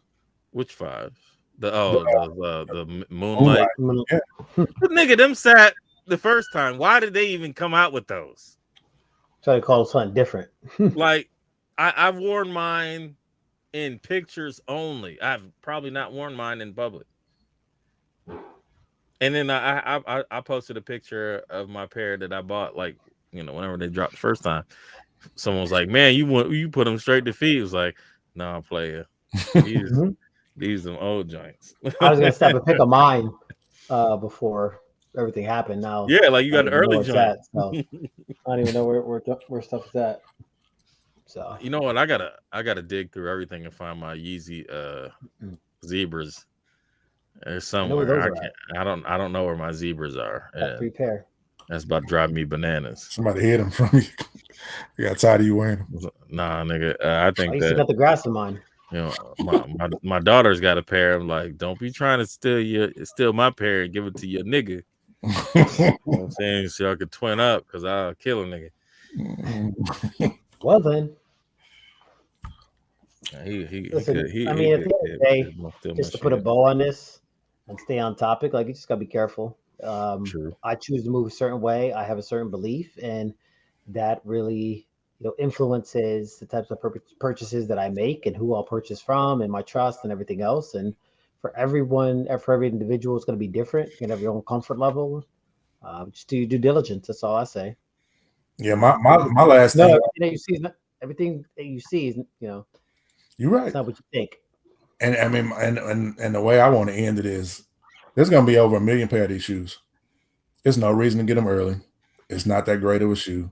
which 5? The Moonlight. Moonlight. Yeah. But nigga, them sat the first time. Why did they even come out with those? Try to call something different. Like, I've worn mine in pictures only. I've probably not worn mine in public. And then I posted a picture of my pair that I bought, like, whenever they dropped the first time. Someone was like, "Man, you put them straight to feet." It was like, "No, player. These them old joints." I was gonna stop and pick a mine before everything happened. Now, Yeah, like you got I an don't even know early where it's joint. at, so I don't even know where stuff is at. So You know what? I gotta dig through everything and find my Yeezy zebras. There's I know where somewhere. those I are can't. at. I don't know where my zebras are. Got And 3 pair. that's about to drive me bananas. Somebody hid them from you. You got tired of you wearing them. Nah, nigga. I I think used to that got the grass in mine. my daughter's got a pair. I'm like, don't be trying to steal my pair and give it to your nigga. You know what I'm saying? So I could twin up because I'll kill a nigga. Well then, listen. At the end of the day, just to put a bow on this and stay on topic, like, you just gotta be careful. True. I choose to move a certain way. I have a certain belief, and that really, influences the types of purchases that I make and who I'll purchase from, and my trust and everything else. And for everyone, for every individual, it's going to be different. You can have your own comfort level. Just do your due diligence. That's all I say. Yeah, my last thing. Everything that you see is, You're right. it's not what you think. And I mean, and the way I want to end it is, there's going to be over 1 million pair of these shoes. There's no reason to get them early. It's not that great of a shoe.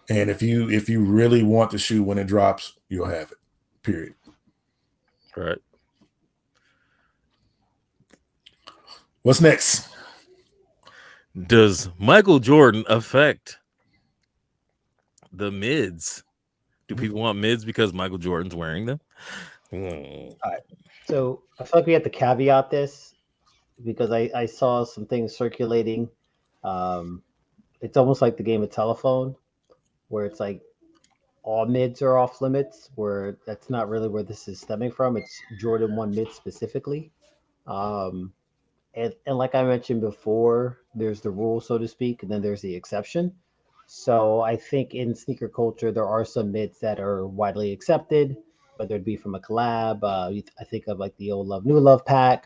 And if you really want the shoe when it drops, you'll have it. Period. Right. What's next? Does Michael Jordan affect the mids? Do people want mids because Michael Jordan's wearing them? All right. So I feel like we have to caveat this because I saw some things circulating. It's almost like the game of telephone, where it's like all mids are off limits, where that's not really where this is stemming from. It's Jordan 1 mid specifically. And like I mentioned before, there's the rule, so to speak, and then there's the exception. So I think in sneaker culture, there are some mids that are widely accepted, whether it be from a collab. I think of like the old Love New Love pack,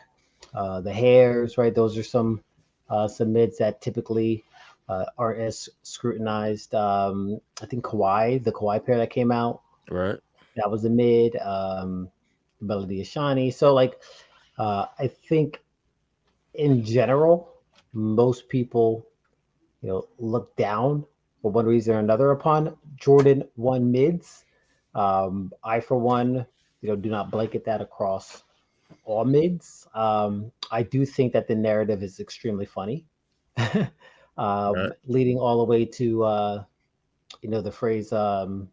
the hairs, right? Those are some mids that typically aren't as scrutinized. I think the Kawhi pair that came out, Right. that was a mid. Melody is shiny. So like, I think in general, most people, look down for one reason or another upon Jordan 1 mids. I, for one, do not blanket that across all mids. I do think that the narrative is extremely funny, Right. leading all the way to, the phrase from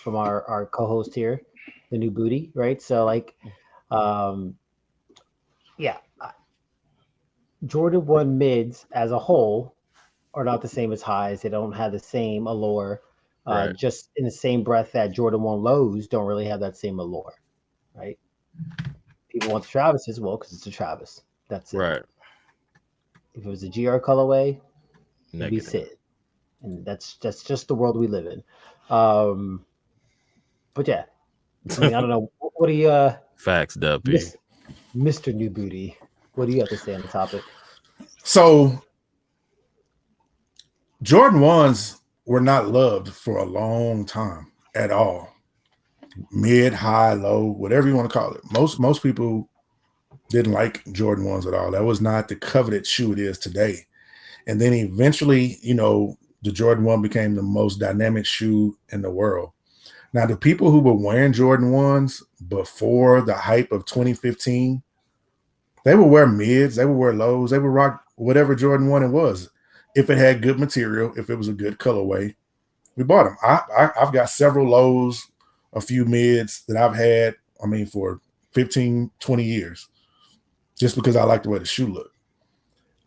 our co-host here, the new booty, right? So like, yeah, Jordan 1 mids as a whole are not the same as highs. They don't have the same allure. Right. Just in the same breath that Jordan 1 lows don't really have that same allure, right? People want the Travis well because it's a Travis. That's it. Right. If it was a GR colorway, it'd be Negative. Sid. And that's just the world we live in. But yeah, I mean, I don't know. What do you Facts, Duppy. Mr. New Booty, what do you have to say on the topic? So Jordan 1s were not loved for a long time at all. Mid, high, low, whatever you want to call it. Most people Didn't like Jordan 1s at all. That was not the coveted shoe it is today. And then eventually, the Jordan 1 became the most dynamic shoe in the world. Now, the people who were wearing Jordan 1s before the hype of 2015, they would wear mids, they would wear lows, they would rock whatever Jordan 1 it was. If it had good material, if it was a good colorway, we bought them. I've got several lows, a few mids that I've had, for 15, 20 years, just because I like the way the shoe looked.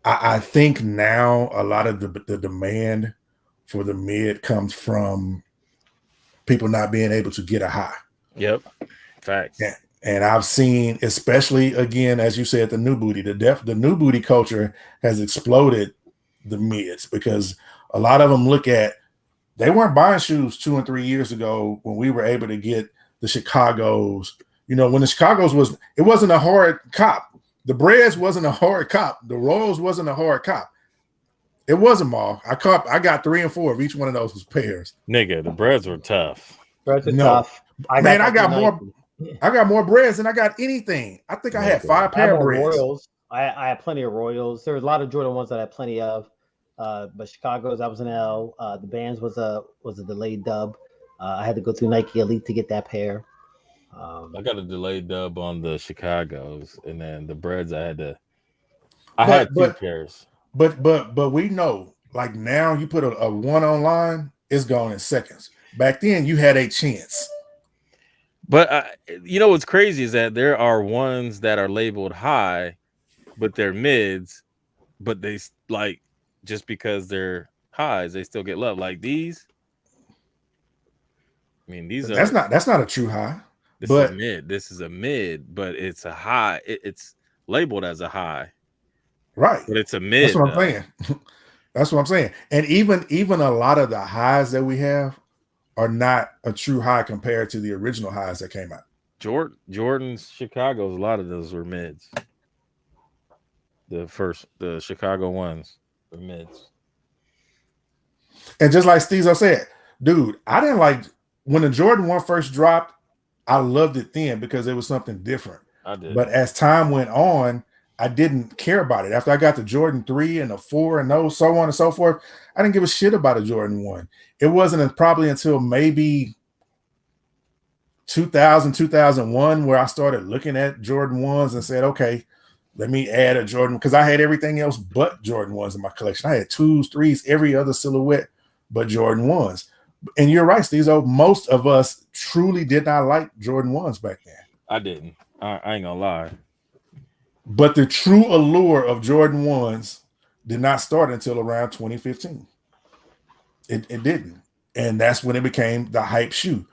I think now a lot of the demand for the mid comes from people not being able to get a high. Yep. Facts. Yeah. And I've seen, especially again, as you said, the new booty, the new booty culture has exploded the mids, because a lot of them they weren't buying shoes 2 and 3 years ago when we were able to get the Chicagos. When the Chicagos it wasn't a hard cop. The Breads wasn't a hard cop. The Royals wasn't a hard cop. It wasn't all. I got 3 and 4 of each one of those was pairs. Nigga, the Breads were tough. Breads are tough. I got more Breads than I got anything. I think I had 5 pair of Breads. Royals. I had plenty of Royals. There was a lot of Jordan 1s that I had plenty of. But Chicago's, I was an L. The Bands was a delayed dub. I had to go through Nike Elite to get that pair. I got a delayed dub on the Chicagos, and then the Breads I had 2 pairs. But we know, like, now you put a 1 online, it's gone in seconds. Back then you had a chance. But what's crazy is that there are ones that are labeled high, but they're mids, but they just because they're highs, they still get love. Like these. That's not a true high. This is mid. This is a mid, but it's a high. It's labeled as a high. Right. But it's a mid. That's what I'm saying. That's what I'm saying. And even a lot of the highs that we have are not a true high compared to the original highs that came out. Jordan's Chicago's, a lot of those were mids. The Chicago ones were mids. And just like Stezo said, dude, I didn't like when the Jordan 1 first dropped. I loved it then because it was something different. I did. But as time went on, I didn't care about it. After I got the Jordan 3 and the 4 and those, so on and so forth, I didn't give a shit about a Jordan 1. It wasn't probably until maybe 2000, 2001 where I started looking at Jordan 1s and said, okay, let me add a Jordan, because I had everything else but Jordan 1s in my collection. I had 2s, 3s, every other silhouette but Jordan 1s. And you're right, Steve. Most of us truly did not like Jordan 1s back then. I didn't. I ain't gonna lie. But the true allure of Jordan 1s did not start until around 2015. It didn't. And that's when it became the hype shoe.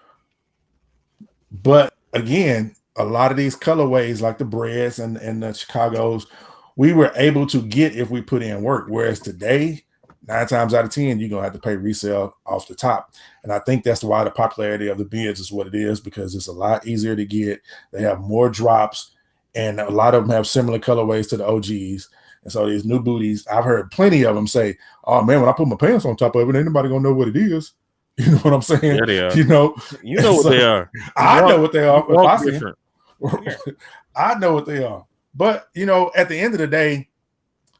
But again, a lot of these colorways, like the Breads and the Chicagos, we were able to get if we put in work. Whereas today, 9 times out of 10, you're going to have to pay resale off the top. And I think that's why the popularity of the bids is what it is, because it's a lot easier to get. They have more drops, and a lot of them have similar colorways to the OGs. And so these new booties, I've heard plenty of them say, oh, man, when I put my pants on top of it, ain't nobody going to know what it is. You know what I'm saying? Yeah, they are. You know what they are. I know what they are. If I see different. I know what they are. But, at the end of the day,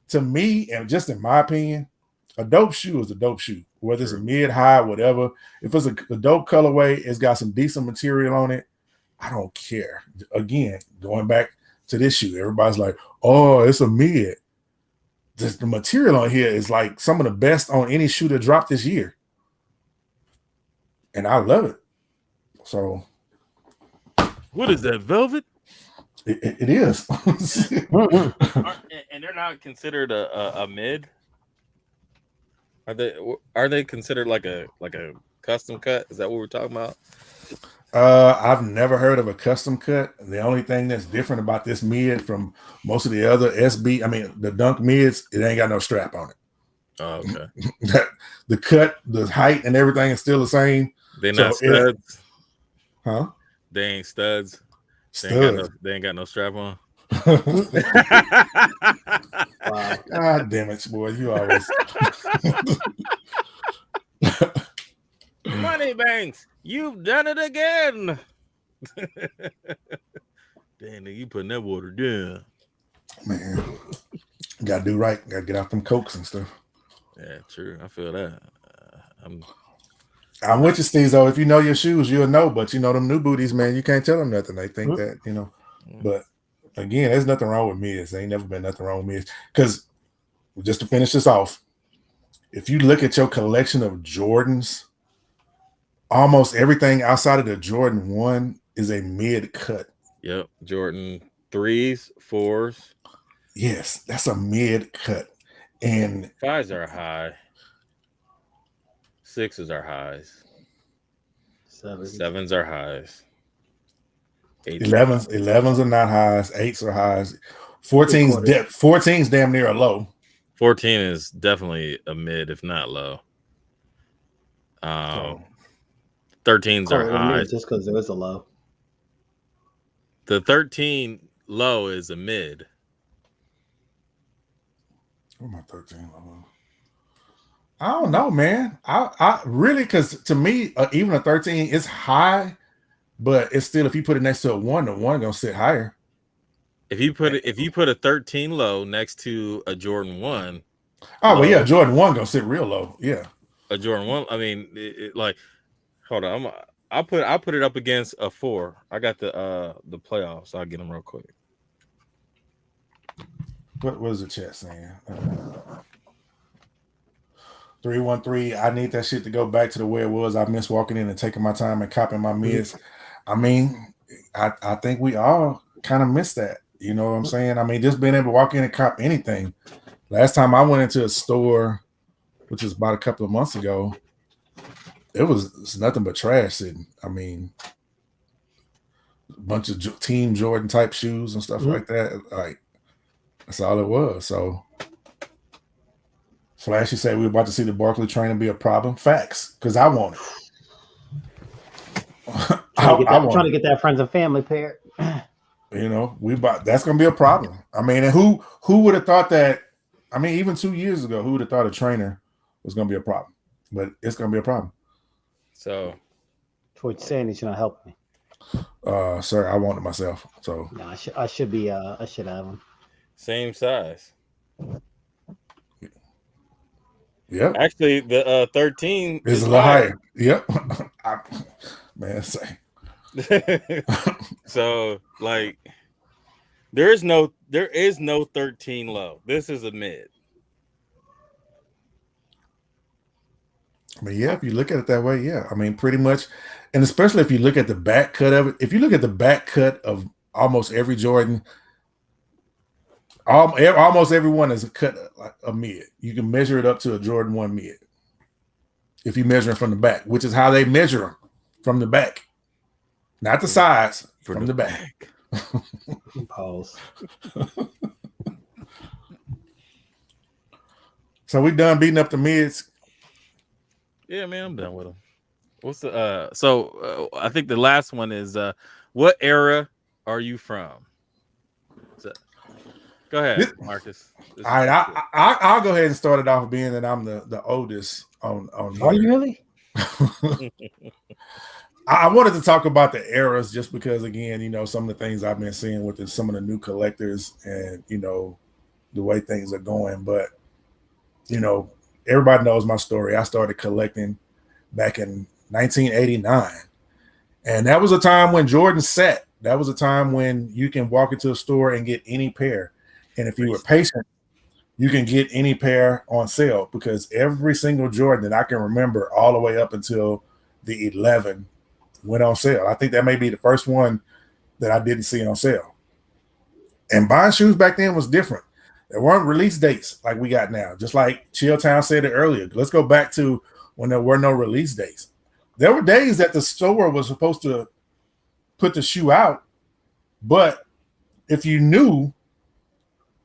to me, and just in my opinion, a dope shoe is a dope shoe, whether it's a mid-high, whatever. If it's a dope colorway, it's got some decent material on it, I don't care. Again, going back to this shoe, everybody's like, oh, it's a mid. The material on here is like some of the best on any shoe that dropped this year. And I love it. So. What is that, velvet? It is. And they're not considered a mid? Are they considered like a custom cut? Is that what we're talking about? I've never heard of a custom cut. The only thing that's different about this mid from most of the other the Dunk mids, it ain't got no strap on it. Oh, okay. The cut, the height, and everything is still the same. They're not studs. Huh? They ain't studs. Studs. They ain't got no strap on. Wow. God damn it, boy. You always Money Banks, you've done it again. Damn, you putting that water down. Man, gotta do right. Gotta get out them cokes and stuff. Yeah, true. I feel that. I'm with you, Steve. Though, if you know your shoes, you'll know. But you know them new booties, man. You can't tell them nothing. They think that But again, there's nothing wrong with Miz. There ain't never been nothing wrong with Miz. Because just to finish this off, if you look at your collection of Jordans, almost everything outside of the Jordan 1 is a mid cut. Yep, Jordan 3s, 4s. Yes, that's a mid cut. And 5s are high. 6s are highs. 7s are highs. 11s are not highs. 8s are highs. 14's damn near a low. 14 is definitely a mid, if not low. 13s are high. Just because there is a low. The 13 low is a mid. Where my 13 low? I don't know, man. I really, because to me, even a 13 is high, but it's still, if you put it next to a 1, the 1 gonna sit higher. If you put a 13 low next to a Jordan 1. Oh, well, yeah, Jordan 1 gonna sit real low. Yeah. A Jordan 1, I mean, like, hold on, I'll put it up against a 4. I got the playoffs. I'll get them real quick. What is the chat saying? 313. I need that shit to go back to the way it was. I miss walking in and taking my time and copping my mids. I mean, I think we all kind of miss that. You know what I'm saying? I mean, just being able to walk in and cop anything. Last time I went into a store, which was about a couple of months ago, it's nothing but trash sitting. I mean, a bunch of Team Jordan type shoes and stuff like that. Like, that's all it was. So, Flashy said we were about to see the Barkley trainer be a problem. Facts, because I want it. I'm trying to get that friends and family pair. You know, that's gonna be a problem. I mean, and who would have thought that? I mean, even 2 years ago, who would have thought a trainer was gonna be a problem? But it's gonna be a problem. So, what you're saying is you're not helping me. Sir, I want it myself. So no, I should have them. Same size. Yep. Actually, the 13 is a little higher. Yep. Man, say. So, like, there is no 13 low. This is a mid. I mean, yeah, if you look at it that way, yeah. I mean, pretty much, and especially if you look at the back cut of it, if you look at the back cut of almost every Jordan, almost everyone is cut like a mid. You can measure it up to a Jordan 1 mid if you measure it from the back, which is how they measure them, from the back. Not the size, from the back. Pause. So we done beating up the mids. Yeah, man, I'm done with them. What's the I think the last one is what era are you from? So, go ahead, Marcus. All right, I'll go ahead and start it off, being that I'm the oldest on Are you really? I wanted to talk about the eras just because, again, you know, some of the things I've been seeing with some of the new collectors and, you know, the way things are going. But, you know, everybody knows my story. I started collecting back in 1989. And that was a time when Jordan sat. That was a time when you can walk into a store and get any pair. And if you were patient, you can get any pair on sale, because every single Jordan that I can remember all the way up until the 11 went on sale. I think that may be the first one that I didn't see on sale. And buying shoes back then was different. There weren't release dates like we got now. Just like Chilltown said it earlier. Let's go back to when there were no release dates. There were days that the store was supposed to put the shoe out, but if you knew,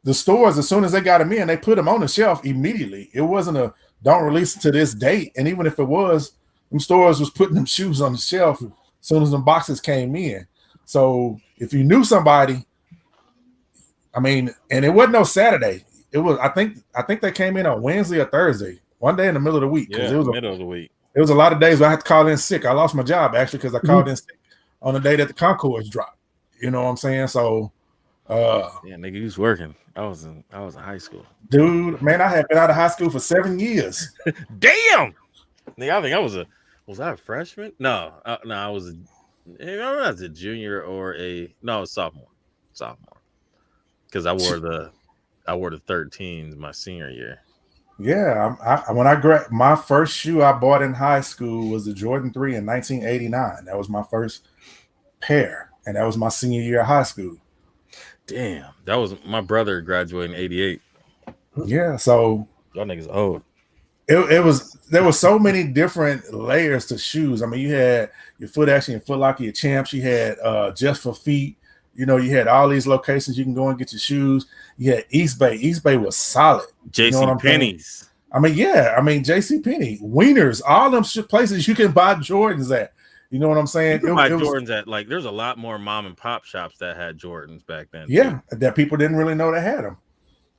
the stores, as soon as they got them in, they put them on the shelf immediately. It wasn't a don't release to this date. And even if it was, them stores was putting them shoes on the shelf as soon as them boxes came in. So if you knew somebody, I mean, and it wasn't no Saturday. It was, I think they came in on Wednesday or Thursday, one day in the middle of the week. Yeah, it was middle of the week. It was a lot of days where I had to call in sick. I lost my job actually because I called in sick on the day that the Concords dropped. You know what I'm saying? So Yeah, nigga, you was working. I was in high school. Dude, man, I had been out of high school for 7 years. Damn. Nigga, I think was I a freshman? No, no, I was I was a junior or a sophomore. Sophomore. Because I wore the 13s my senior year. Yeah, when I my first shoe I bought in high school was the Jordan 3 in 1989. That was my first pair, and that was my senior year of high school. Damn, that was my brother graduating in '88. Yeah, so Y'all niggas old. it was there were so many different layers to shoes. I mean, you had your Foot Action, your Foot Locker, your Champs. You had Just for Feet. You know, you had all these locations you can go and get your shoes. You had East Bay. East Bay was solid. You know what JC I'm saying? Penney's. I mean, yeah. I mean, J.C. Penney, Wieners, all them places you can buy Jordans at. You know what I'm saying? You could buy Jordans at there's a lot more mom and pop shops that had Jordans back then. Yeah, too. that people didn't really know they had them.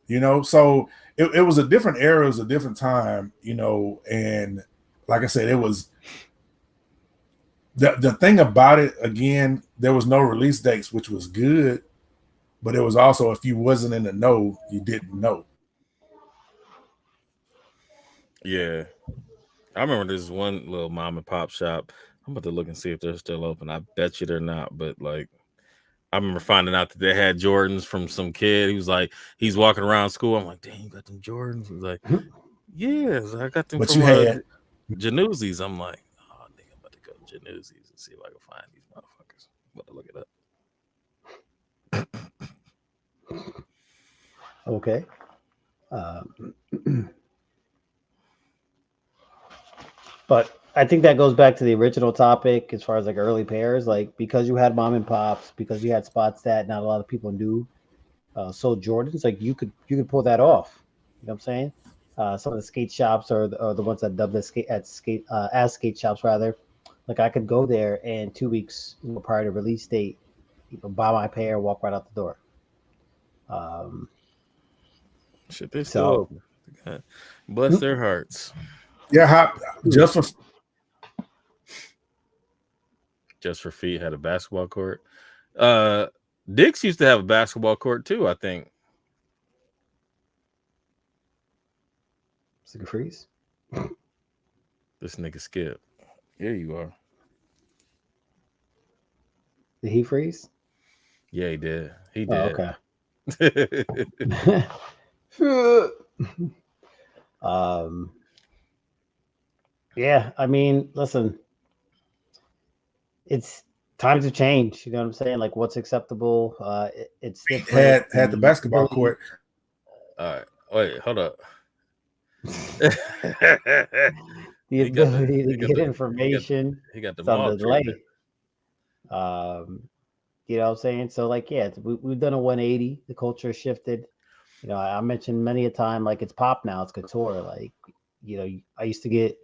You know, so it was a different era, it was a different time, you know, and like I said, it was the thing about it, again, there was no release dates, which was good, but it was also, if you wasn't in the know, you didn't know. Yeah. I remember this one little mom and pop shop. I'm about to look and see if they're still open. I bet you they're not, but I remember finding out that they had Jordans from some kid. He was like, he's walking around school. I'm like, dang, you got them Jordans? He was like, yeah, I got them But from you had Januzzi's. I'm like, oh, nigga, I'm about to go to Januzzi's and see if I can find these motherfuckers. I'm about to look it up. Okay. But I think that goes back to the original topic as far as like early pairs, like because you had mom and pops, because you had spots that not a lot of people knew. So Jordans, like you could pull that off. You know what I'm saying? Some of the skate shops are the ones that dubbed as skate shops rather. Like I could go there and 2 weeks prior to release date, buy my pair, walk right out the door. Um, Shit, they still so open. God bless their hearts. just for Just for Feet had a basketball court. Dick's used to have a basketball court too, I think. Stick a freeze. This nigga Skip. Here you are. Did he freeze? Yeah, he did. He Oh, did. okay. Yeah, I mean, listen, it's times have changed. You know what I'm saying? Like, what's acceptable? It's different. had the basketball court. All right. Wait, hold up. The ability to get information. He got the It's on mob the delay. treatment. You know what I'm saying? So, like, yeah, we've done a 180. The culture has shifted. You know, I mentioned many a time, like, it's pop now, it's couture. Like, you know, I used to get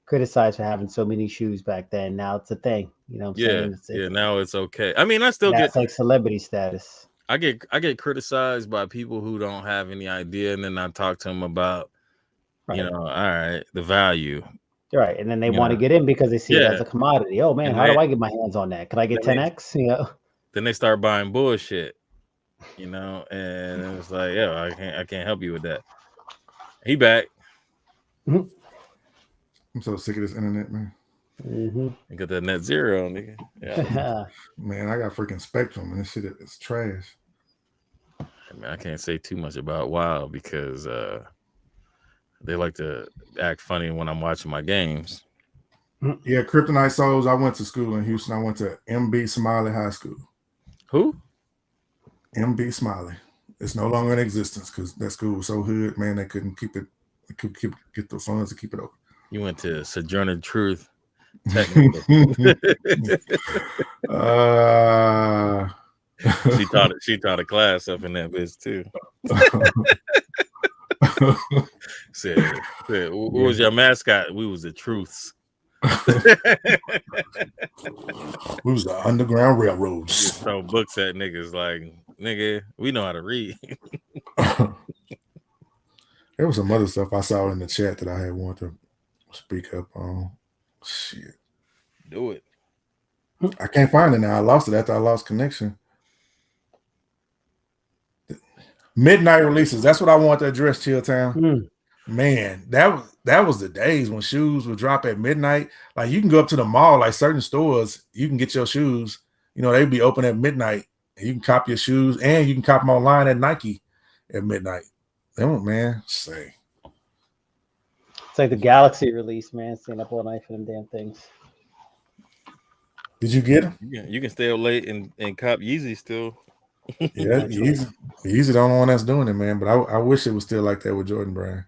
criticized for having so many shoes back then. Now it's a thing. You know what I'm saying? Yeah, now it's okay. I mean, I still that's like celebrity status. I get criticized by people who don't have any idea, and then I talk to them about, Right. all right, the value. Right. And then they want to get in because they see it as Yeah. a commodity. Oh man, And how do I get my hands on that? Could I get 10x? You know. Then they start buying bullshit, and it's like, yeah, I can't help you with that. He back. I'm so sick of this internet, man. Mm-hmm. You got that net zero, nigga. Yeah. Man, I got freaking Spectrum, and this shit is trash. I mean, I can't say too much about WoW because they like to act funny when I'm watching my games. Yeah, Kryptonite Souls. I went to school in Houston. I went to MB Smiley High School. Who? MB Smiley. It's no longer in existence because that school was so hood, man. They couldn't keep it. They could get the funds to keep it open. You went to Sojourner Truth Technical. She taught a class up in that bitch too. said, what was your mascot? We was the Truths. We was the Underground Railroads. Just throw books at niggas like, nigga, we know how to read. There was some other stuff I saw in the chat that I had wanted to speak up on. Shit. Do it. I can't find it now. I lost it after I lost connection. Midnight releases. That's what I want to address, Chilltown. Mm. Man, that was the days when shoes would drop at midnight. Like you can go up to the mall, like certain stores, you can get your shoes. You know, they'd be open at midnight, and you can cop your shoes, and you can cop them online at Nike at midnight. Them, man, say. It's like the Galaxy release, man. Staying up all night for them damn things. Did you get them? Yeah, you can stay up late and cop Yeezy still. Yeah, Yeezy the only one that's doing it, man. But I wish it was still like that with Jordan Brand.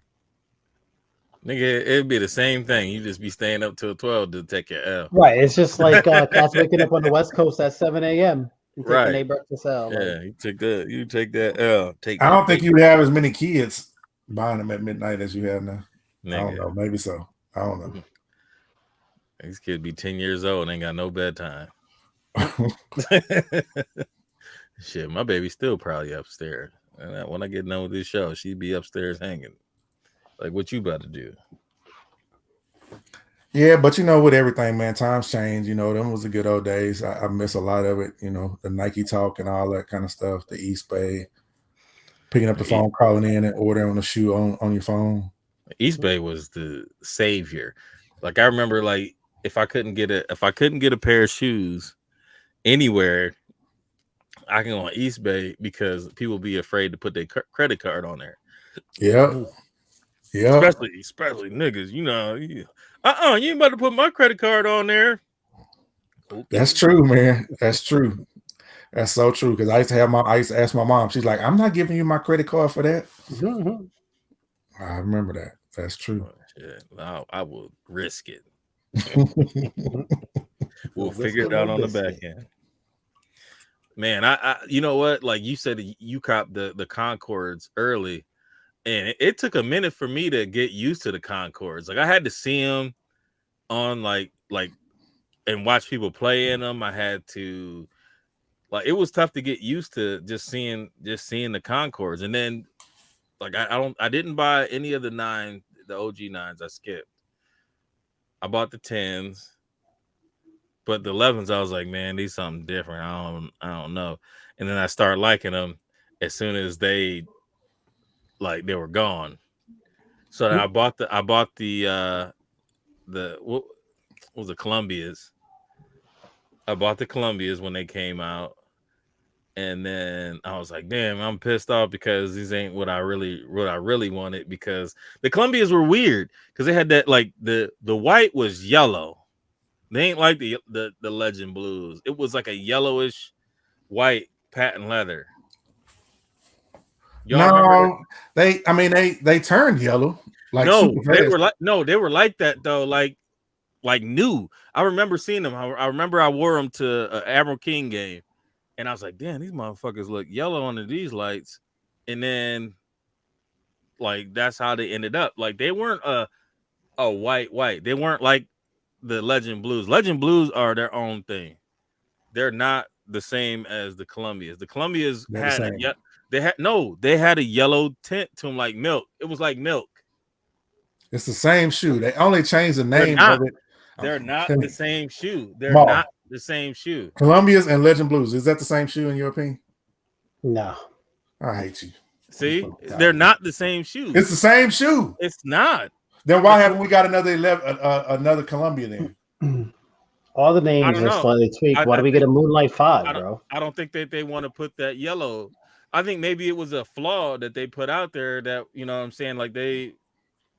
Nigga, it'd be the same thing. You just be staying up till 12 to take your L. Right. It's just like cats waking up on the West Coast at 7 a.m. and taking Right. a breakfast L. Yeah, Like, you take that L. I don't think you have as many kids buying them at midnight as you have now. Nigga. I don't know. Maybe so. I don't know. These kids be 10 years old and ain't got no bedtime. Shit, my baby's still probably upstairs. And when I get done with this show, she'd be upstairs hanging. Like, what you about to do? Yeah, but you know, with everything, man, times change. You know, them was the good old days. I miss a lot of it. You know, the Nike talk and all that kind of stuff. The East Bay, picking up the phone, calling in, and ordering a shoe on your phone. East Bay was the savior. Like, I remember, like, if I couldn't get a pair of shoes anywhere, I can go on East Bay because people be afraid to put their credit card on there. Yeah. Yeah. Especially niggas, you know. You ain't about to put my credit card on there. That's true, man. That's true. That's so true. Because I used to ask my mom. She's like, "I'm not giving you my credit card for that." mm-hmm. I remember that. That's true. I will risk it. We'll figure it out on the back end. Man, I you know what? Like you said, you copped the Concords early, and it took a minute for me to get used to the Concords. Like I had to see them on like and watch people play in them. I had to it was tough to get used to just seeing the Concords, and then like I didn't buy any of the OG 9s. I skipped. I bought the 10s. But the 11s, I was like, man, these something different. I don't know. And then I started liking them as soon as they were gone. So I bought the what was the Columbias. I bought the Columbias when they came out. And then I was like, damn, I'm pissed off because these ain't what I really wanted, because the Columbias were weird because they had that the white was yellow. They ain't like the Legend Blues. It was like a yellowish white patent leather. No, they turned yellow. Like they were like that though. Like new. I remember seeing them. I remember I wore them to an Admiral King game, and I was like, damn, these motherfuckers look yellow under these lights. And then that's how they ended up. Like they weren't a white. They weren't like the Legend Blues. Legend Blues are their own thing. They're not the same as the Columbias. The Columbias they had a yellow tint to them, like milk. It was like milk. It's the same shoe. They only changed the name of it. They're not the same shoe. They're not the same shoe. Columbias and Legend Blues. Is that the same shoe in your opinion? No. I hate you. See, they're not the same shoe. It's the same shoe. It's not. Then why haven't we got another Columbia then? All the names are slightly tweaked. Why do we get a Moonlight 5, bro? I don't think that they want to put that yellow. I think maybe it was a flaw that they put out there that, you know what I'm saying, like they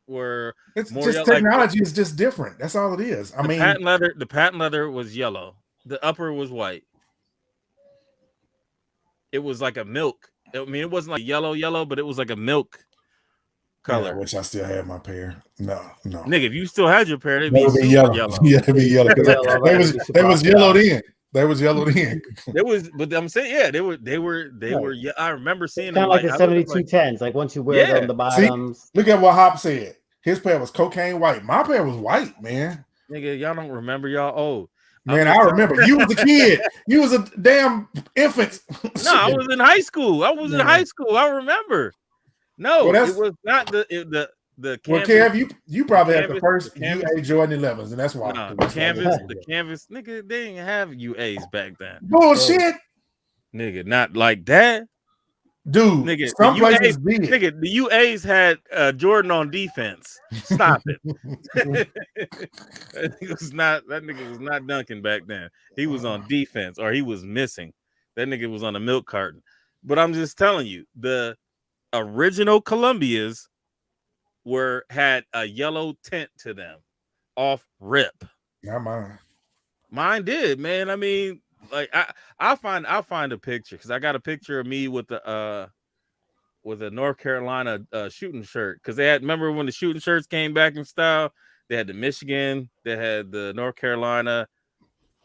were it's more just technology is just different. That's all it is. The patent leather was yellow. The upper was white. It was like a milk. I mean, it wasn't like yellow, but it was like a milk color. Yeah, I wish I still had my pair. No. Nigga, if you still had your pair, they'd be yellow. Yeah, it'd be yellow. They was yellow then. They was yellow then. But I'm saying, yeah, they were. Yeah, I remember seeing kind of like the 7210s. Like once you wear them, the bottoms. See, look at what Hop said. His pair was cocaine white. My pair was white, man. Nigga, y'all don't remember, y'all old. Man, I remember. You was a kid. You was a damn infant. No, I was in high school. I remember. No, it was not the canvas. Well, Kev, you probably had the first UA Jordan 11s, and that's why. The canvas, nigga, they didn't have UAs back then. Bullshit. Nigga, not like that. Dude, Nigga, the some UA, places did. nigga, the UAs had Jordan on defense. Stop it. That nigga was not dunking back then. He was on defense, or he was missing. That nigga was on a milk carton. But I'm just telling you, the original Columbias had a yellow tint to them off rip. Not mine. Mine did, man. I mean, like I'll find a picture, because I got a picture of me with a North Carolina shooting shirt, because they had, remember when the shooting shirts came back in style? They had the Michigan, they had the North Carolina,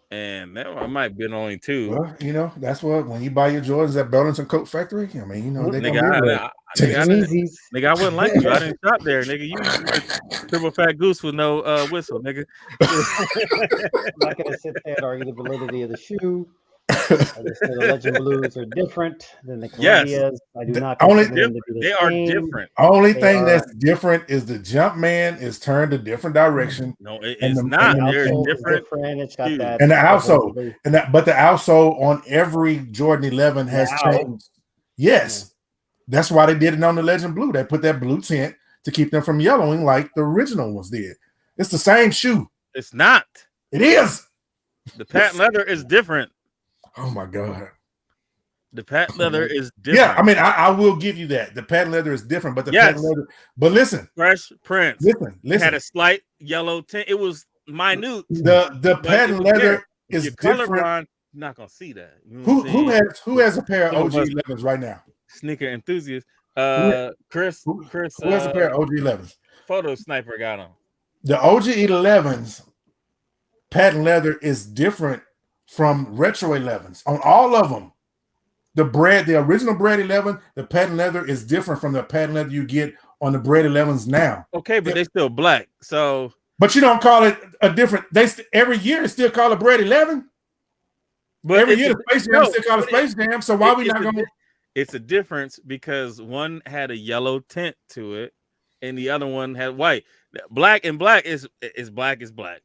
and that might have been only two. Well, you know, that's what, when you buy your Jordans at Burlington Coat Factory, I mean, you know, they're gonna be nigga, I wouldn't like you. I didn't shop there, nigga. You wear triple fat goose with no whistle, nigga. I'm not gonna sit there and argue the validity of the shoe. I just say the Legend Blues are different than the Columbias. Yes. I do not Only consider them to be the They same. are different. Only thing that's different is the jump man is turned a different direction. No, it's not. They're different. It's got that, and the outsole, but the outsole on every Jordan 11 has changed. Yes, that's why they did it on the Legend Blue. They put that blue tint to keep them from yellowing like the original ones did. It's the same shoe. It's not. It is. The patent leather is different. Oh my God. The patent leather is different. Yeah, I mean, I will give you that. The patent leather is different, but the patent leather. But listen, Fresh Prince. Listen. It had a slight yellow tint. It was minute. The patent leather is different. Colorblind, not gonna see that. You know who has a pair of OG 11s right now? Sneaker enthusiast. Chris. Who has a pair of OG 11s? Photo Sniper got them. The OG 11s patent leather is different from retro 11s on all of them. The original bread 11, the patent leather is different from the patent leather you get on the bread 11s now. Okay, but they still black. So, but you don't call it a different. Every year they still call it bread 11. But every year the Space Jam still call it Space Jam. So why we not going? It's a difference because one had a yellow tint to it, and the other one had white. Black is black is black.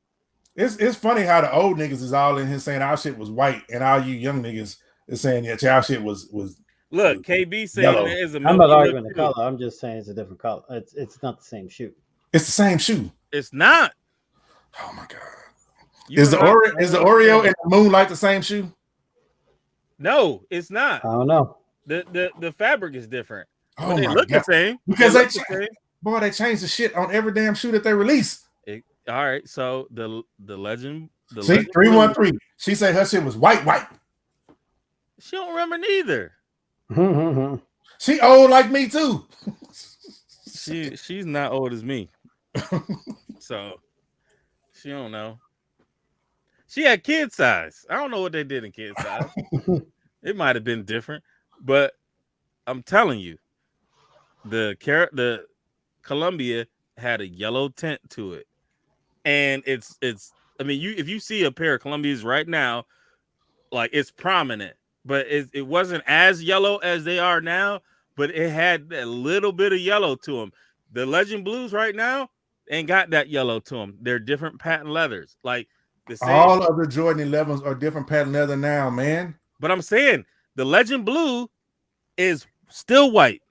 It's funny how the old niggas is all in here saying our shit was white, and all you young niggas is saying that our shit was. Look, KB saying it is a. I'm not arguing the color. I'm just saying it's a different color. It's not the same shoe. It's the same shoe. It's not. Oh my God. Is the Oreo and the Moonlight the same shoe? No, it's not. I don't know. The fabric is different. Oh but they my look God. the same. Because they changed the shit on every damn shoe that they release. All right, so the legend. See, 313. She said her shit was white. She don't remember neither. She old like me too. She's not old as me. So she don't know. She had kid size. I don't know what they did in kid size. It might have been different, but I'm telling you, the Columbia had a yellow tint to it, and it's. I mean, if you see a pair of Columbias right now, like it's prominent, but it wasn't as yellow as they are now, but it had a little bit of yellow to them. The Legend Blues right now ain't got that yellow to them. They're different patent leathers. Like the same. All of the Jordan 11s are different patent leather now, man. But I'm saying the Legend Blue is still white.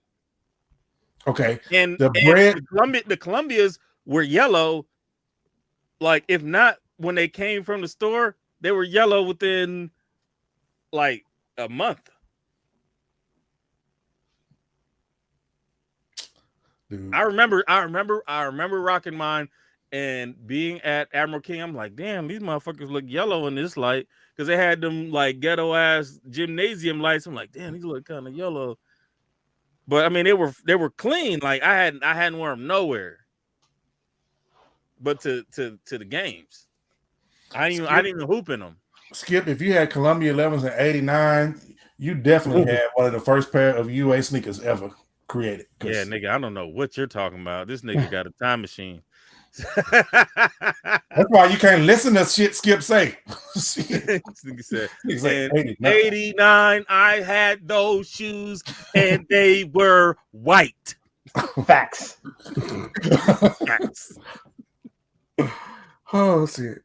Okay. And the Columbias were yellow. Like, if not when they came from the store, they were yellow within like a month. Dude. I remember rocking mine and being at Admiral King. I'm like, damn, these motherfuckers look yellow in this light, because they had them like ghetto ass gymnasium lights. I'm like, damn, these look kind of yellow. But I mean, they were clean. Like I hadn't worn them nowhere, but to the games. I didn't even hoop in them. Skip, if you had Columbia 11s in '89, you definitely had one of the first pair of UA sneakers ever created. Yeah, nigga, I don't know what you're talking about. This nigga got a time machine. That's why you can't listen to shit Skip say. He said, in 89, I had those shoes and they were white. Facts. Facts. Oh shit.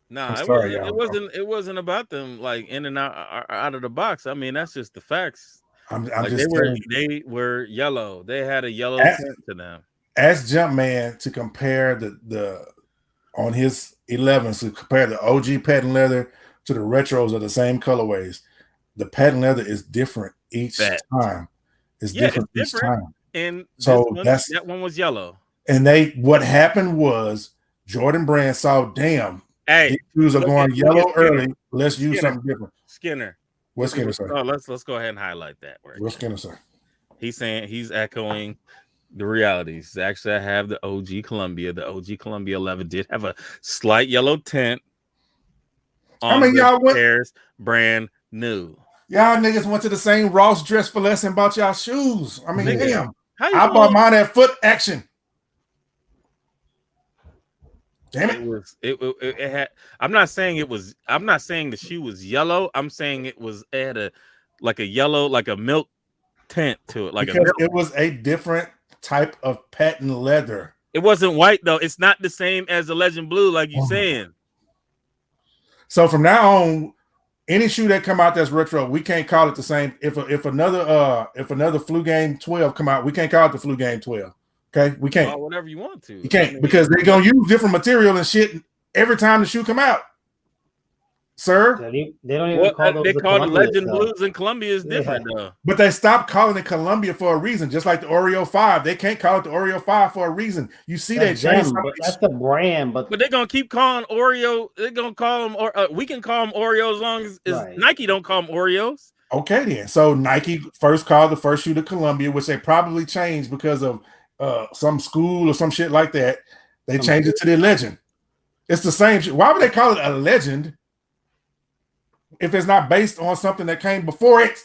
Nah, it wasn't about them like in and out of the box. I mean, that's just the facts. I'm Like just they were yellow. They had a yellow tint to them. Ask Jumpman to compare the on his 11s to compare the OG patent leather to the retros of the same colorways. The patent leather is different each time. It's different each time. And so that one was yellow. And what happened was Jordan Brand saw, damn, these shoes are going yellow early. Let's use something different. Skinner. What's Skinner say? Oh, let's go ahead and highlight that. What's Skinner say? He's echoing the realities. Actually, I have the OG Columbia. The OG Columbia 11 did have a slight yellow tint. Y'all pairs brand new. Y'all niggas went to the same Ross Dress for Less and bought y'all shoes. I mean, damn. I bought mine at Foot Action. Damn it. It had. I'm not saying the shoe was yellow. I'm saying it had a yellow, like a milk tint to it. Because it was a different type of patent leather. It wasn't white though. It's not the same as the Legend Blue, like you're saying. So from now on, any shoe that come out that's retro, we can't call it the same. If another Flu Game 12 come out, we can't call it the Flu Game 12. Okay, we can't. Whatever you want to. You can't because they're gonna use different material and shit every time the shoe come out, sir. They don't even call those. They call the Legend Blues and Columbia is different though. But they stopped calling it Columbia for a reason, just like the Oreo 5. They can't call it the Oreo 5 for a reason. You see that change. That's the brand, but they're gonna keep calling Oreo. They're gonna call them, we can call them Oreo as long as Nike don't call them Oreos. Okay, then. So Nike first called the first shoe to Columbia, which they probably changed because of some school or some shit like that. They changed it to the Legend. It's the same shit. Why would they call it a Legend if it's not based on something that came before it?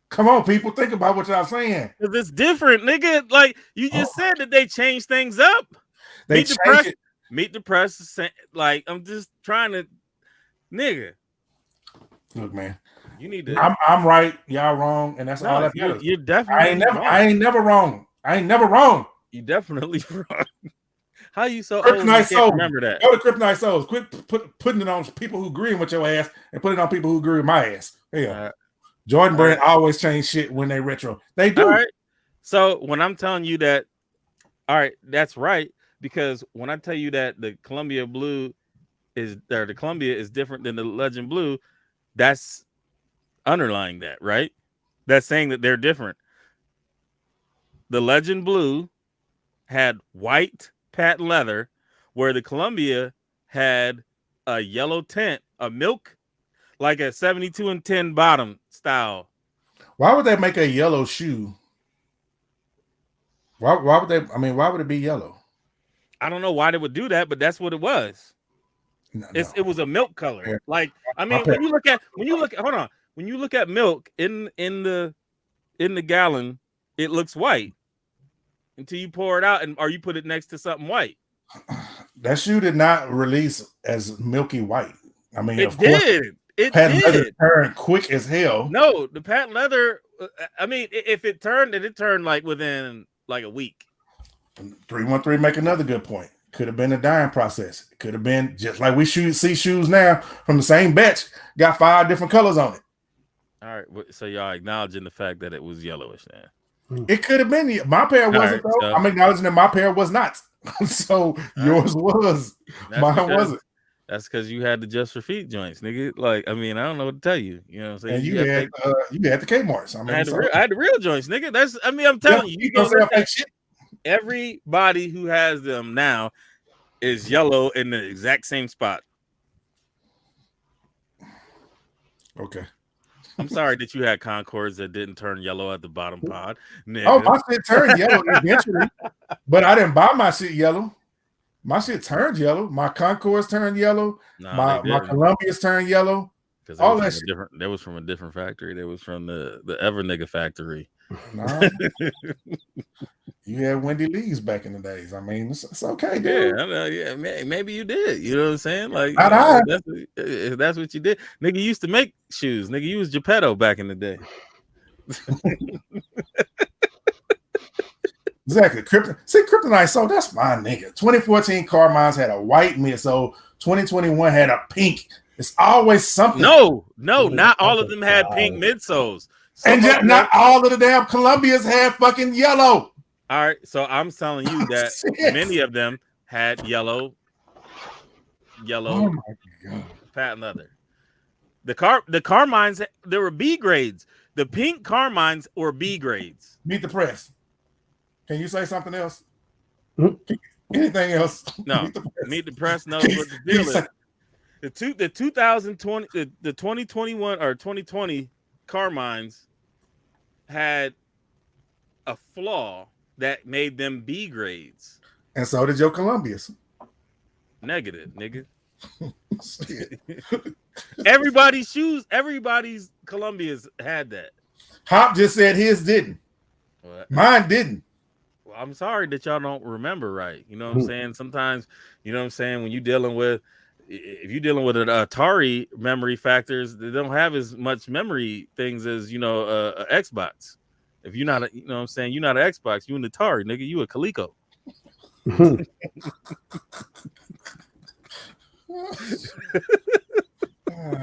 Come on, people, think about what y'all saying. Because it's different, nigga. Like you just said that they changed things up. Meet the press. Like I'm just trying to, nigga. Look, man. You need to. I'm right, y'all wrong, and that's all that matters. You're definitely. I ain't never wrong. You definitely wrong. How you so old? You can't remember that? Go to Kryptonite Souls. Quit putting it on people who agree with your ass and put it on people who agree with my ass. Yeah. Jordan Brand always change shit when they retro. They do. All right. So when I'm telling you that, all right, that's right. Because when I tell you that the Columbia Blue the Columbia is different than the Legend Blue, that's underlying that, right? That's saying that they're different. The Legend Blue had white patent leather, where the Columbia had a yellow tint, a milk, like a 72 and 10 bottom style. Why would they make a yellow shoe? Why would they? I mean, why would it be yellow? I don't know why they would do that, but that's what it was. It was a milk color. Like, I mean, when you look at milk in the gallon, it looks white until you pour it out or you put it next to something white. That shoe did not release as milky white. I mean, it did. It patent did. leather turned quick as hell. No, the patent leather. I mean, if it turned like within like a week. 313 make another good point. Could have been a dyeing process. It could have been just like we see shoes now from the same batch, got 5 different colors on it. All right, so y'all acknowledging the fact that it was yellowish then. It could have been. My pair wasn't, though. So I'm acknowledging that my pair was not. So yours was. Mine wasn't. That's because you had the Just for Feet joints, nigga. Like, I mean, I don't know what to tell you. You know what I'm saying? And you had the Kmarts. I mean, I had the real joints, nigga. I'm telling you. You don't say shit. Everybody who has them now is yellow in the exact same spot. Okay. I'm sorry that you had Concords that didn't turn yellow at the bottom pod. Nigga. Oh, my shit turned yellow eventually, but I didn't buy my shit yellow. My shit turned yellow. My Concords turned yellow. My Columbias turned yellow. All that shit. That was from a different factory. That was from the Ever Nigga factory. Nah. You had Wendy Lee's back in the days. I mean, it's okay, dude. Yeah, maybe you did. You know what I'm saying? Like, that's what you did. Nigga used to make shoes. Nigga, you was Geppetto back in the day. Exactly. Kryptonite Soul, that's my nigga. 2014 Carmine's had a white midsole. 2021 had a pink. It's always something. No, not all of them had pink midsoles. And just, not all of the damn Columbias had fucking yellow. All right, so I'm telling you that many of them had yellow. Oh my God. Patent leather. The Carmines, there were B grades. The pink Carmines were B grades. Meet the press. Can you say something else? Anything else? No. Meet the press knows what the deal is. The 2020, the 2021 or 2020 Carmines had a flaw that made them B grades. And so did your Columbias. Negative, nigga. Everybody's Columbias had that. Hop just said his didn't. What? Mine didn't. Well, I'm sorry that y'all don't remember right. You know what I'm saying? Sometimes, you know what I'm saying, when you're dealing with, if you're dealing with an Atari memory factors, they don't have as much memory things as, you know, a Xbox. If you're not, you know what I'm saying, you're not an Xbox, you an Atari, nigga, you a Coleco.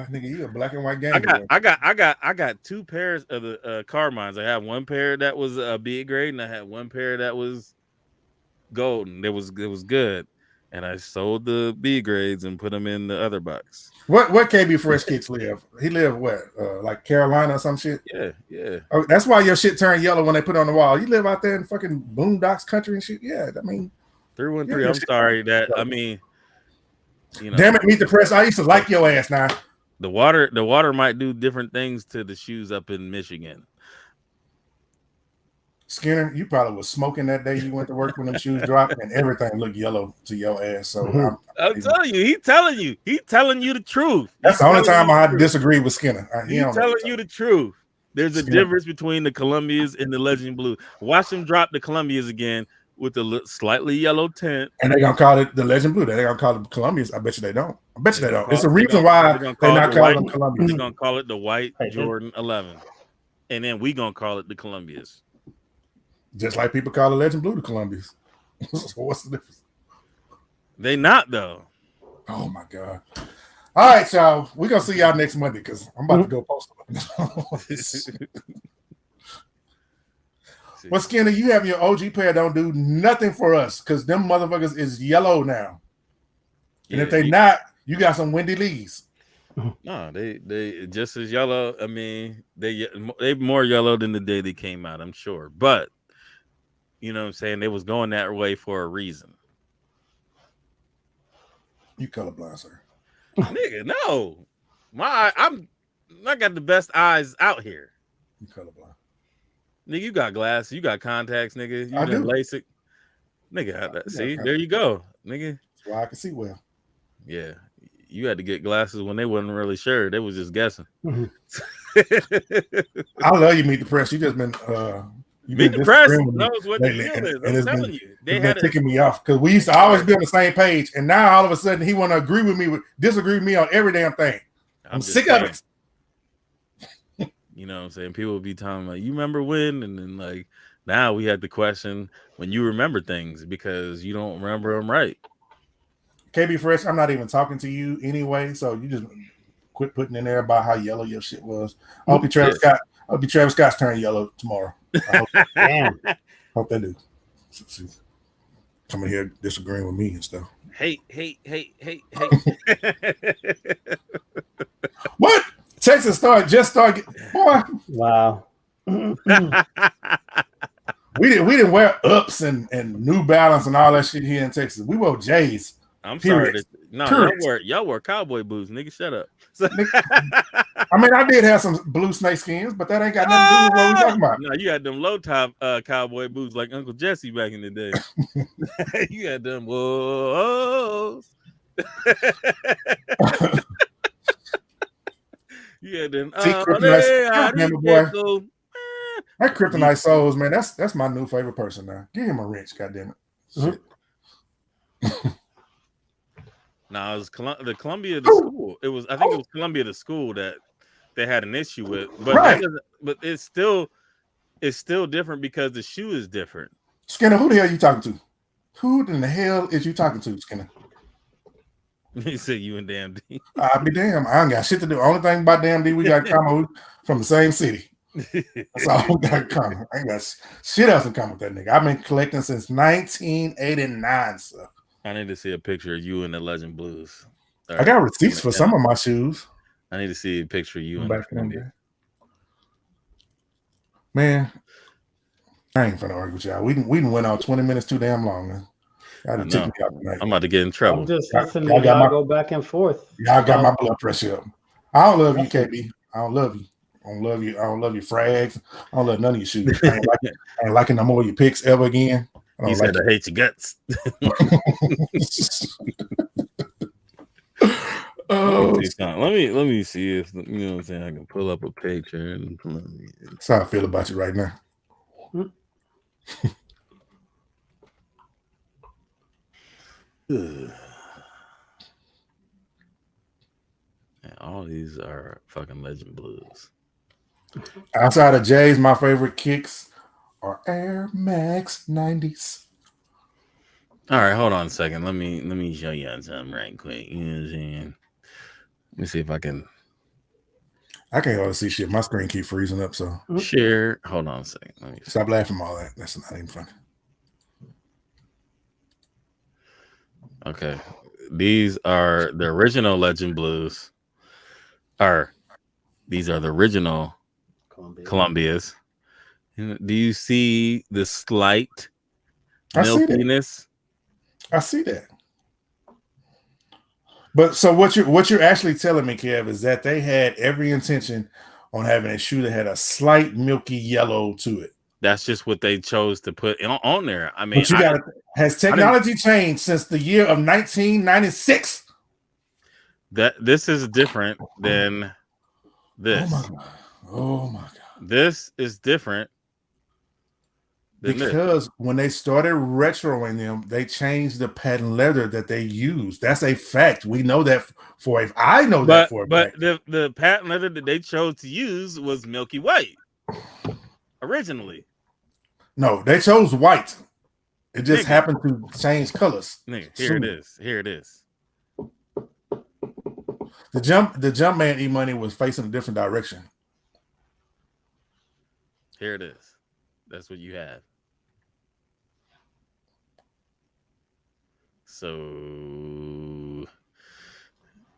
Nigga, you a black and white game. I got two pairs of the Carmines. I have one pair that was a B grade, and I had one pair that was golden. It was good, and I sold the B grades and put them in the other box. What KB Fresh Kicks live? He live where? Like Carolina or some shit? Yeah. Oh, that's why your shit turned yellow when they put it on the wall. You live out there in fucking boondocks country and shit. Yeah, I mean 313. Yeah, I'm sorry that I mean, you know. Damn it, Meet the Press. I used to like your ass now. The water might do different things to the shoes up in Michigan. Skinner, you probably was smoking that day you went to work when them shoes dropped, and everything looked yellow to your ass. So I'm telling you, he's telling you the truth. That's the only time I disagree with Skinner. He's telling you the truth. There's a difference between the Columbias and the Legend Blue. Watch them drop the Columbias again with the slightly yellow tint, and they're gonna call it the Legend Blue. They're gonna call it Columbias. I bet you they don't. I bet you they don't. It's a reason why they're not calling them Columbias. They're gonna call it the white Jordan 11, and then we gonna call it the Columbias. Just like people call the Legend Blue the Columbias. So what's the difference? They not though. Oh my God. All right, y'all. We're gonna see y'all next Monday because I'm about to go post them. Well, Skinner, you have your OG pair don't do nothing for us because them motherfuckers is yellow now. And if they not, you got some Wendy Lees. No, they just as yellow. I mean, they more yellow than the day they came out, I'm sure. But you know what I'm saying? They was going that way for a reason. You colorblind, sir. Nigga, no. I got the best eyes out here. You colorblind. Nigga, you got glasses, you got contacts, nigga. You I do. LASIK. Nigga, see, there you go, nigga. That's why I can see well. Yeah. You had to get glasses when they wasn't really sure. They was just guessing. I love you, Meet the Press. You just been Meet the Press knows what the deal is. I'm telling you. They had ticking me off because we used to always be on the same page, and now all of a sudden he want to disagree with me on every damn thing. I'm sick of it. You know what I'm saying? People will be telling like, you remember when? And then like now we had to question when you remember things because you don't remember them right. KB Fresh, I'm not even talking to you anyway, so you just quit putting in there about how yellow your shit was. I hope Travis Scott's turn yellow tomorrow. Damn. Hope they do. Coming here disagreeing with me and stuff. Hey. What? Texas just started. Boy. Wow. We didn't wear ups and New Balance and all that shit here in Texas. We wore J's. I'm sorry. Y'all wear cowboy boots, nigga. Shut up. I mean, I did have some blue snake skins, but that ain't got nothing to do with what we're talking about. No, you had them low top cowboy boots like Uncle Jesse back in the day. You had them whoas. You had them. That Kryptonite Souls, man. That's my new favorite person now. Give him a wrench, goddamn it. No, it was the Columbia the school. It was, I think it was Columbia the school that they had an issue with, but but it's still different because the shoe is different. Skinner, who the hell are you talking to? Who in the hell is you talking to, Skinner? He said you and Damn D. I'll be damn. I ain't got shit to do. Only thing about Damn D, we got Kamo from the same city. That's all got come. I ain't got shit else to come with that nigga. I've been collecting since 1989, so I need to see a picture of you in the Legend Blues. I got receipts for some of my shoes. I need to see a picture of you in Back the in there. Man, I ain't finna argue with y'all. We done went on 20 minutes too damn long, man. Y'all done ticked me out tonight. I'm about to get in trouble. I'm just listening to y'all go back and forth. Y'all got my blood pressure up. I don't love you, KB. I don't love you. I don't love you. I don't love your frags. I don't love none of your shoes. I ain't liking no more of your picks ever again. He said, I hate your guts. Let me see if, you know what I'm saying, I can pull up a picture. And that's how I feel about you right now. And all these are fucking Legend Blues. Outside of Jay's, my favorite kicks are Air Max 90s. All right, hold on a second. Let me show you something right quick. You know what I'm saying? Let me see if I can. I can't hardly see shit. My screen keep freezing up. So share. Hold on a second. Let me stop laughing at all that. That's not even funny. Okay, these are the original Legend Blues. These are the original Columbias. Do you see the slight milkiness? I see that. But so what you're actually telling me, Kev, is that they had every intention on having a shoe that had a slight milky yellow to it. That's just what they chose to put on there. I mean, but you got has technology changed since the year of 1996? That this is different than this. Oh my god! This is different. Because when they started retroing them, they changed the patent leather that they used. That's a fact. We know that for a. I know that for a fact. But the patent leather that they chose to use was milky white originally. No, they chose white. It just happened to change colors. Here it is. Here it is. The Jumpman E-Money was facing a different direction. Here it is. That's what you had. So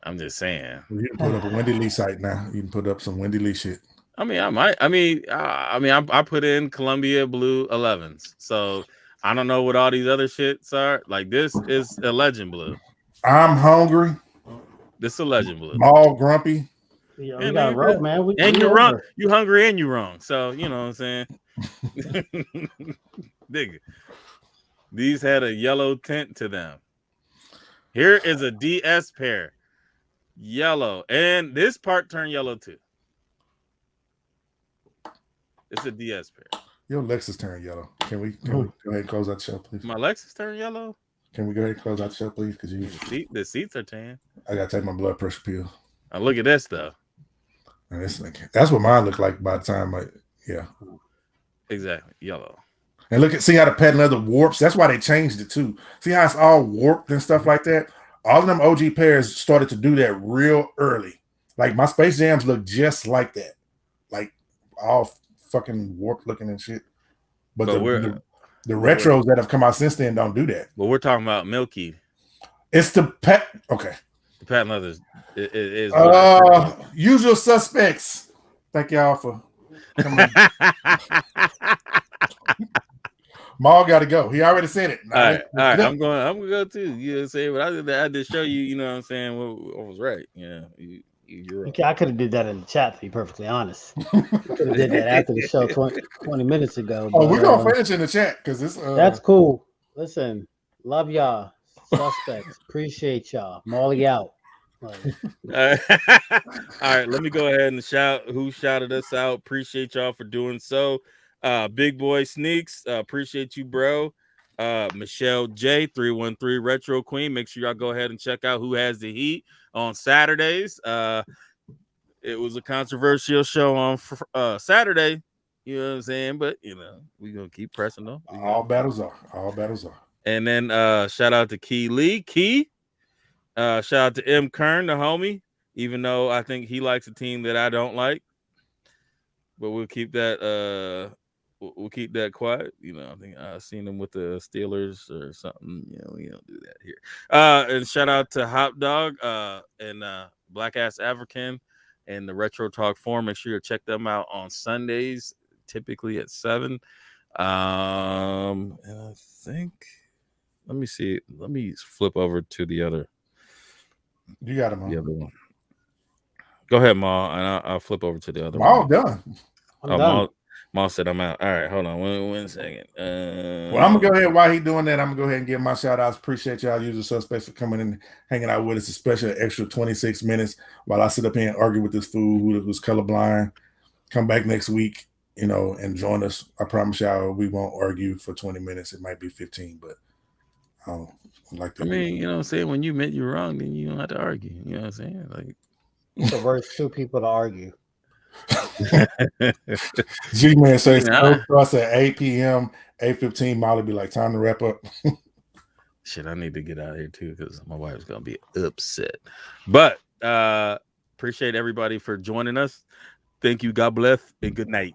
I'm just saying. You can put up a Wendy Lee site now. You can put up some Wendy Lee shit. I mean, I might. I put in Columbia Blue 11s. So I don't know what all these other shits are. Like this is a Legend Blue. I'm hungry. This is a Legend Blue. I'm all grumpy. Yeah, we got a rope, man. And you're wrong. You hungry and you're wrong. So you know what I'm saying. Dig. These had a yellow tint to them. Here is a DS pair. Yellow. And this part turned yellow too. It's a DS pair. Your Lexus turned yellow. Can we go ahead and close out the show, please? My Lexus turned yellow? Can we go ahead and close out the show, please? Because the seats are tan. I gotta take my blood pressure pill. Now look at this though. And that's what mine looked like by the time Exactly. Yellow. And see how the patent leather warps? That's why they changed it too. See how it's all warped and stuff like that? All of them OG pairs started to do that real early. Like my Space Jams look just like that. Like all fucking warped looking and shit. But the retros that have come out since then don't do that. Well, we're talking about Milky. It's the okay. The patent leather is Usual Suspects. Thank y'all for coming. Maul got to go. He already said it. All right. I'm gonna go too. You know what I'm saying? But I had to show you. You know what I'm saying? What was right? Yeah. You're right. Okay, I could have did that in the chat, to be perfectly honest. I could have did that after the show 20 minutes ago. But, we're gonna finish in the chat because this. That's cool. Listen, love y'all. Suspects. Appreciate y'all. Molly out. All right, let me go ahead and shout who shouted us out. Appreciate y'all for doing so. Big Boy Sneaks, appreciate you, bro. Michelle J 313 Retro Queen. Make sure y'all go ahead and check out Who Has the Heat on Saturdays. It was a controversial show on Saturday. You know what I'm saying? But you know, we're gonna keep pressing them. All battles are. And then shout out to Key Lee. Shout out to M. Kern, the homie, even though I think he likes a team that I don't like. but we'll keep that. We'll keep that quiet. You know, I think I seen them with the Steelers or something. You know, we don't do that here. And shout out to Hop Dog and Black Ass African and the Retro Talk Forum. Make sure you check them out on Sundays, typically at 7. And I think, let me see. Let me flip over to the other. You got him on. The other one. Go ahead, Ma, and I'll flip over to the other All one. done. I'm done. Ma said I'm out. All right, hold on one second. Well, I'm gonna go ahead while he's doing that. I'm gonna go ahead and give my shout outs. Appreciate y'all usual suspects for coming in, hanging out with us, especially an extra 26 minutes while I sit up here and argue with this fool who's colorblind. Come back next week, you know, and join us. I promise y'all we won't argue for 20 minutes. It might be 15, but I don't like that. I mean, you know what I'm saying? When you admit you're wrong, then you don't have to argue. You know what I'm saying? Like, The verse 2 people to argue. G-Man says Nah. us at 8 p.m., 8:15. Molly be like, time to wrap up. Shit, I need to get out of here too because my wife's gonna be upset. But appreciate everybody for joining us. Thank you. God bless and good night.